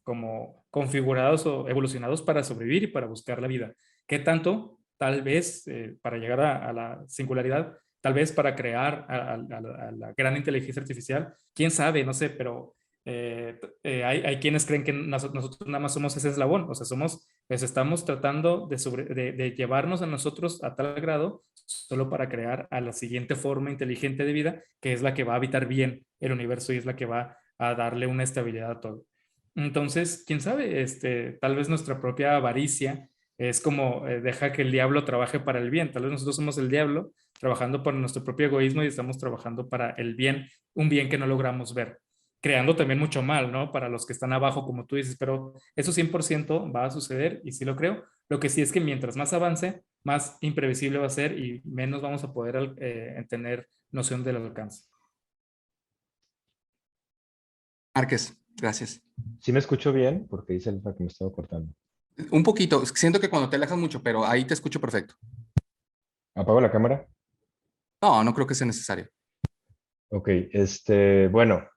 B: como configurados o evolucionados para sobrevivir y para buscar la vida. ¿Qué tanto? Tal vez para llegar a la singularidad, tal vez para crear a la gran inteligencia artificial, quién sabe, no sé, pero hay quienes creen que nosotros nada más somos ese eslabón, o sea, pues estamos tratando de llevarnos a nosotros a tal grado solo para crear a la siguiente forma inteligente de vida, que es la que va a habitar bien el universo y es la que va a darle una estabilidad a todo. Entonces, quién sabe, tal vez nuestra propia avaricia es como deja que el diablo trabaje para el bien. Tal vez nosotros somos el diablo trabajando para nuestro propio egoísmo y estamos trabajando para el bien, un bien que no logramos ver, creando también mucho mal, ¿no? Para los que están abajo, como tú dices, pero eso 100% va a suceder y sí lo creo. Lo que sí es que mientras más avance, más imprevisible va a ser y menos vamos a poder tener noción del alcance.
A: Márquez, gracias.
C: ¿Sí me escucho bien? Porque dice Alfa que me estaba cortando.
A: Un poquito, siento que cuando te alejas mucho, pero ahí te escucho perfecto.
C: ¿Apago la cámara?
A: No, no creo que sea necesario.
C: Ok, bueno,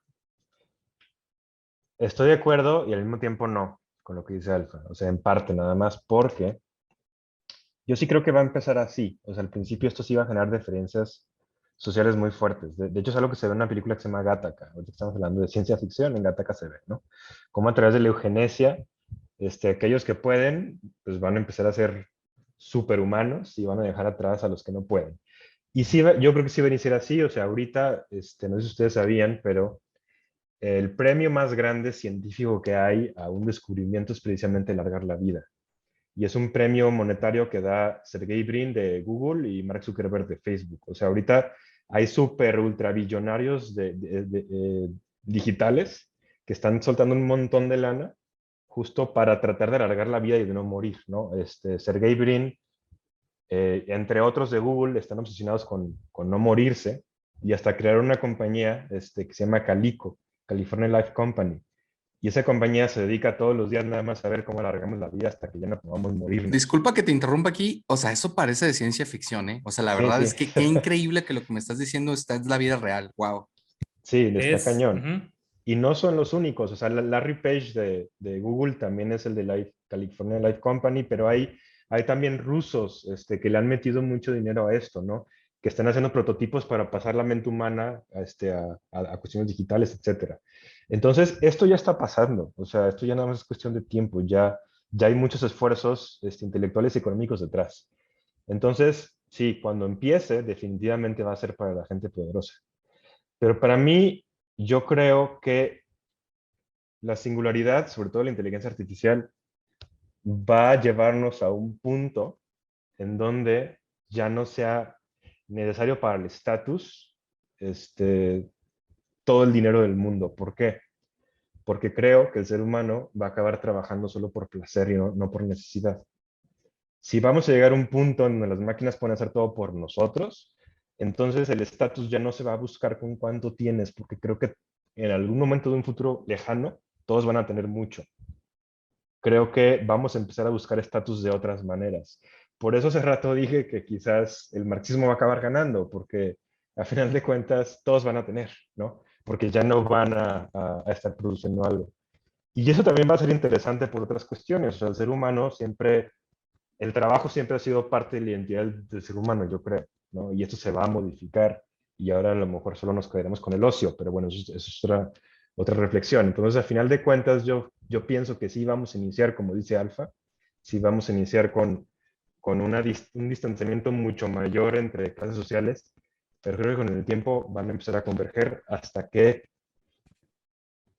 C: estoy de acuerdo y al mismo tiempo no con lo que dice Alfa. O sea, en parte nada más porque yo sí creo que va a empezar así. O sea, al principio esto sí va a generar diferencias sociales muy fuertes. De hecho, es algo que se ve en una película que se llama Gattaca. Ahorita estamos hablando de ciencia ficción, en Gattaca se ve, ¿no? Cómo a través de la eugenesia, aquellos que pueden, pues van a empezar a ser superhumanos y van a dejar atrás a los que no pueden. Y sí, yo creo que sí va a iniciar así. O sea, ahorita, no sé si ustedes sabían, pero el premio más grande científico que hay a un descubrimiento es precisamente alargar la vida. Y es un premio monetario que da Sergey Brin de Google y Mark Zuckerberg de Facebook. O sea, ahorita hay súper ultrabillonarios digitales que están soltando un montón de lana justo para tratar de alargar la vida y de no morir, ¿no? Sergey Brin, entre otros de Google, están obsesionados con no morirse y hasta crearon una compañía que se llama Calico, California Life Company. Y esa compañía se dedica todos los días nada más a ver cómo alargamos la vida hasta que ya no podamos morirnos.
A: Disculpa que te interrumpa aquí, o sea, eso parece de ciencia ficción, ¿eh? O sea, la
C: Sí,
A: verdad
C: sí,
A: es que qué increíble que lo que me estás diciendo está en la vida real, wow.
C: sí, está
B: Es,
C: cañón.
B: uh-huh.
C: Y no son los únicos, o sea, Larry Page de Google también es el de California Life Company, pero hay también rusos que le han metido mucho dinero a esto, ¿no? Que están haciendo prototipos para pasar la mente humana a cuestiones digitales, etcétera. Entonces, esto ya está pasando, o sea, esto ya nada más es cuestión de tiempo, ya hay muchos esfuerzos intelectuales y económicos detrás. Entonces, sí, cuando empiece, definitivamente va a ser para la gente poderosa. Pero para mí, yo creo que la singularidad, sobre todo la inteligencia artificial, va a llevarnos a un punto en donde ya no sea necesario para el estatus todo el dinero del mundo. ¿Por qué? porque creo que el ser humano va a acabar trabajando solo por placer y no por necesidad. Si vamos a llegar a un punto en donde las máquinas pueden hacer todo por nosotros, entonces el estatus ya no se va a buscar con cuánto tienes, porque creo que en algún momento de un futuro lejano, todos van a tener mucho. Creo que vamos a empezar a buscar estatus de otras maneras. Por eso hace rato dije que quizás el marxismo va a acabar ganando, porque a final de cuentas todos van a tener, ¿no? Porque ya no van a estar produciendo algo. Y eso también va a ser interesante por otras cuestiones. O sea, el ser humano siempre, el trabajo siempre ha sido parte de la identidad del ser humano, yo creo, ¿no? Y esto se va a modificar y ahora a lo mejor solo nos quedaremos con el ocio, pero bueno, eso es otra reflexión. Entonces, a final de cuentas, yo pienso que sí vamos a iniciar, como dice Alfa, sí vamos a iniciar con un distanciamiento mucho mayor entre clases sociales, pero creo que con el tiempo van a empezar a converger hasta que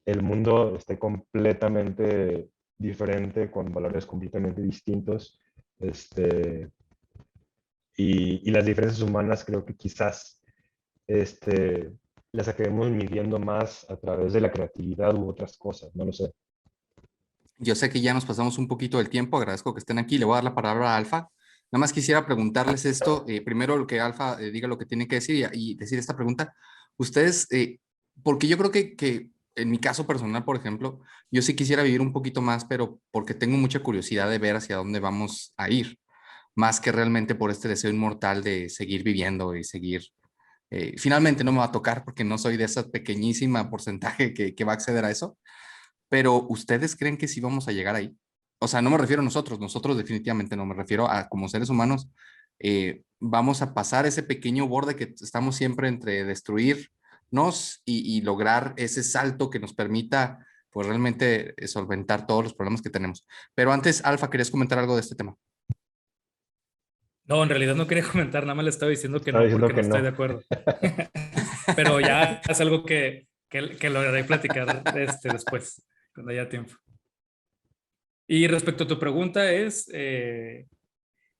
C: el mundo esté completamente diferente, con valores completamente distintos. Y las diferencias humanas creo que quizás las acabemos midiendo más a través de la creatividad u otras cosas, no lo sé.
A: Yo sé que ya nos pasamos un poquito del tiempo, agradezco que estén aquí, le voy a dar la palabra a Alfa. Nada más quisiera preguntarles esto, primero lo que Alfa diga lo que tiene que decir y decir esta pregunta. Ustedes, porque yo creo que en mi caso personal, por ejemplo, yo sí quisiera vivir un poquito más, pero porque tengo mucha curiosidad de ver hacia dónde vamos a ir, más que realmente por este deseo inmortal de seguir viviendo y seguir. Finalmente no me va a tocar porque no soy de esa pequeñísima porcentaje que va a acceder a eso, pero ¿ustedes creen que sí vamos a llegar ahí? O sea, no me refiero a nosotros definitivamente no, me refiero a como seres humanos, vamos a pasar ese pequeño borde que estamos siempre entre destruirnos y lograr ese salto que nos permita, pues realmente solventar todos los problemas que tenemos. Pero antes, Alfa, ¿querías comentar algo de este tema?
B: No, en realidad no quería comentar, nada más le estaba diciendo que
C: Estaba
B: no,
C: diciendo
B: porque no
C: que
B: estoy de
C: no.
B: acuerdo. Pero ya es algo que lograré platicar después, cuando haya tiempo. Y respecto a tu pregunta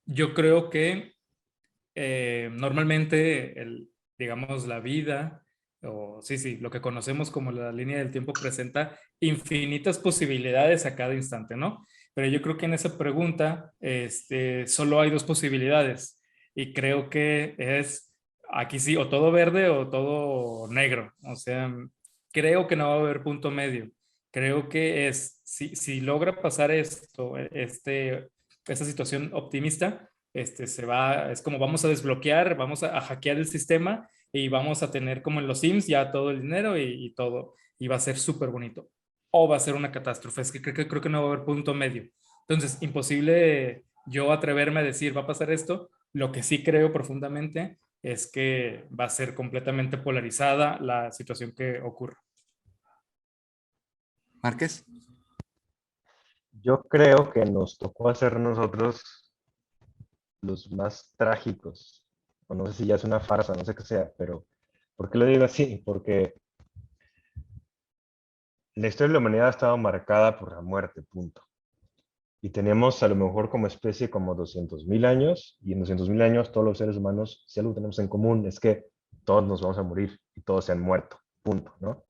B: yo creo que normalmente, digamos, la vida, o sí, lo que conocemos como la línea del tiempo presenta infinitas posibilidades a cada instante, ¿no? Pero yo creo que en esa pregunta solo hay dos posibilidades y creo que es aquí sí, o todo verde o todo negro. O sea, creo que no va a haber punto medio. Creo que si logra pasar esta situación optimista, es como vamos a desbloquear, vamos a hackear el sistema y vamos a tener como en los Sims ya todo el dinero y todo, y va a ser súper bonito. O va a ser una catástrofe, es que creo que no va a haber punto medio. Entonces, imposible yo atreverme a decir va a pasar esto. Lo que sí creo profundamente es que va a ser completamente polarizada la situación que ocurra.
A: Márquez.
C: Yo creo que nos tocó hacer nosotros los más trágicos, o no sé si ya es una farsa, no sé qué sea, pero ¿por qué lo digo así? Porque la historia de la humanidad ha estado marcada por la muerte, punto. Y tenemos a lo mejor como especie como 200.000 años, y en 200.000 años todos los seres humanos, si algo tenemos en común, es que todos nos vamos a morir y todos se han muerto, punto, ¿no?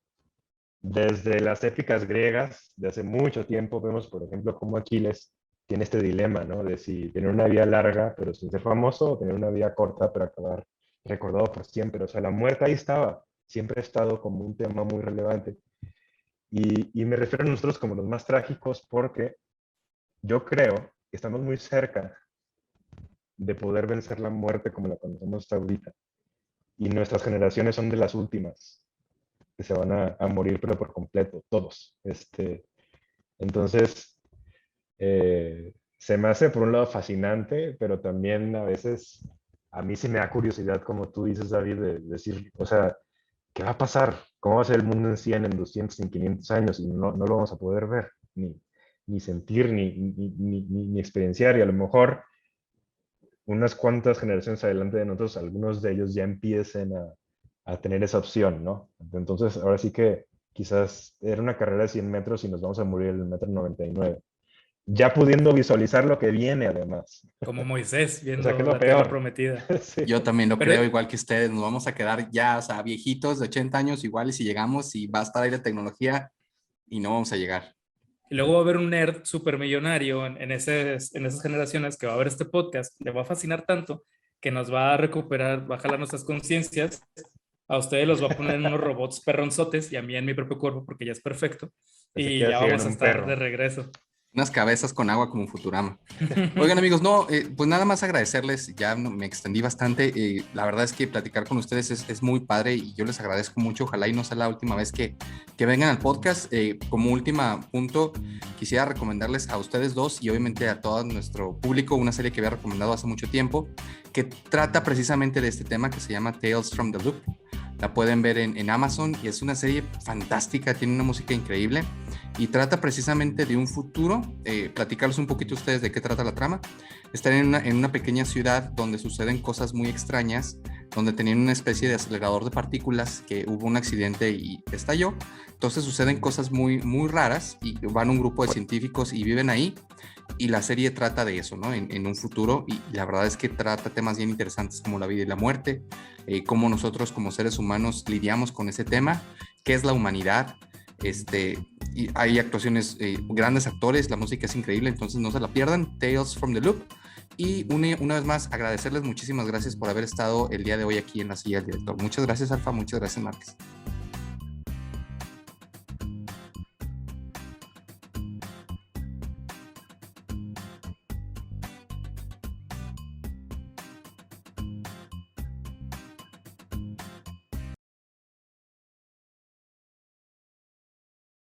C: Desde las épicas griegas de hace mucho tiempo vemos, por ejemplo, cómo Aquiles tiene este dilema, ¿no? De si tener una vida larga pero sin ser famoso o tener una vida corta pero acabar recordado por siempre. O sea, la muerte ahí estaba, siempre ha estado como un tema muy relevante. Y me refiero a nosotros como los más trágicos porque yo creo que estamos muy cerca de poder vencer la muerte como la conocemos hasta ahorita. Y nuestras generaciones son de las últimas que se van a morir, pero por completo, todos. Entonces, se me hace por un lado fascinante, pero también a veces a mí sí me da curiosidad, como tú dices, David, de decir, o sea, ¿qué va a pasar? ¿Cómo va a ser el mundo en 100, en 200, en 500 años? Y no lo vamos a poder ver, ni sentir, ni experienciar. Y a lo mejor unas cuantas generaciones adelante de nosotros, algunos de ellos ya empiecen a tener esa opción, ¿no? Entonces, ahora sí que quizás era una carrera de 100 metros y nos vamos a morir en el metro 99. Ya pudiendo visualizar lo que viene, además.
B: Como Moisés
C: O sea, que
B: viendo
C: es lo
B: la tierra
C: peor.
B: prometida.
C: Sí.
A: Yo también lo
B: Pero
A: creo, igual que ustedes, nos vamos a quedar ya, o sea, viejitos de 80 años igual y si llegamos y va a estar ahí la tecnología, y no vamos a llegar.
B: Y luego va a haber un nerd supermillonario en esas generaciones que va a ver este podcast, le va a fascinar tanto que nos va a recuperar, va a jalar nuestras conciencias, a ustedes los va a poner en unos robots perronzotes y a mí en mi propio cuerpo porque ya es perfecto y ya vamos a estar de regreso.
A: Unas cabezas con agua como Futurama. Oigan, amigos, no, pues nada más agradecerles, ya me extendí bastante, la verdad es que platicar con ustedes es muy padre y yo les agradezco mucho, ojalá y no sea la última vez que vengan al podcast. Como último punto, quisiera recomendarles a ustedes dos y obviamente a todo nuestro público una serie que había recomendado hace mucho tiempo, que trata precisamente de este tema que se llama Tales from the Loop. La pueden ver en Amazon y es una serie fantástica, tiene una música increíble y trata precisamente de un futuro. Platicarles un poquito a ustedes de qué trata la trama. Están en una pequeña ciudad donde suceden cosas muy extrañas, donde tenían una especie de acelerador de partículas que hubo un accidente y estalló. Entonces suceden cosas muy, muy raras y van un grupo de científicos y viven ahí. Y la serie trata de eso, ¿no? En un futuro, y la verdad es que trata temas bien interesantes como la vida y la muerte, cómo nosotros como seres humanos lidiamos con ese tema, qué es la humanidad. Y hay actuaciones, grandes actores, la música es increíble, entonces no se la pierdan. Tales from the Loop. Y una vez más, agradecerles, muchísimas gracias por haber estado el día de hoy aquí en la silla del director. Muchas gracias, Alfa, muchas gracias, Márquez.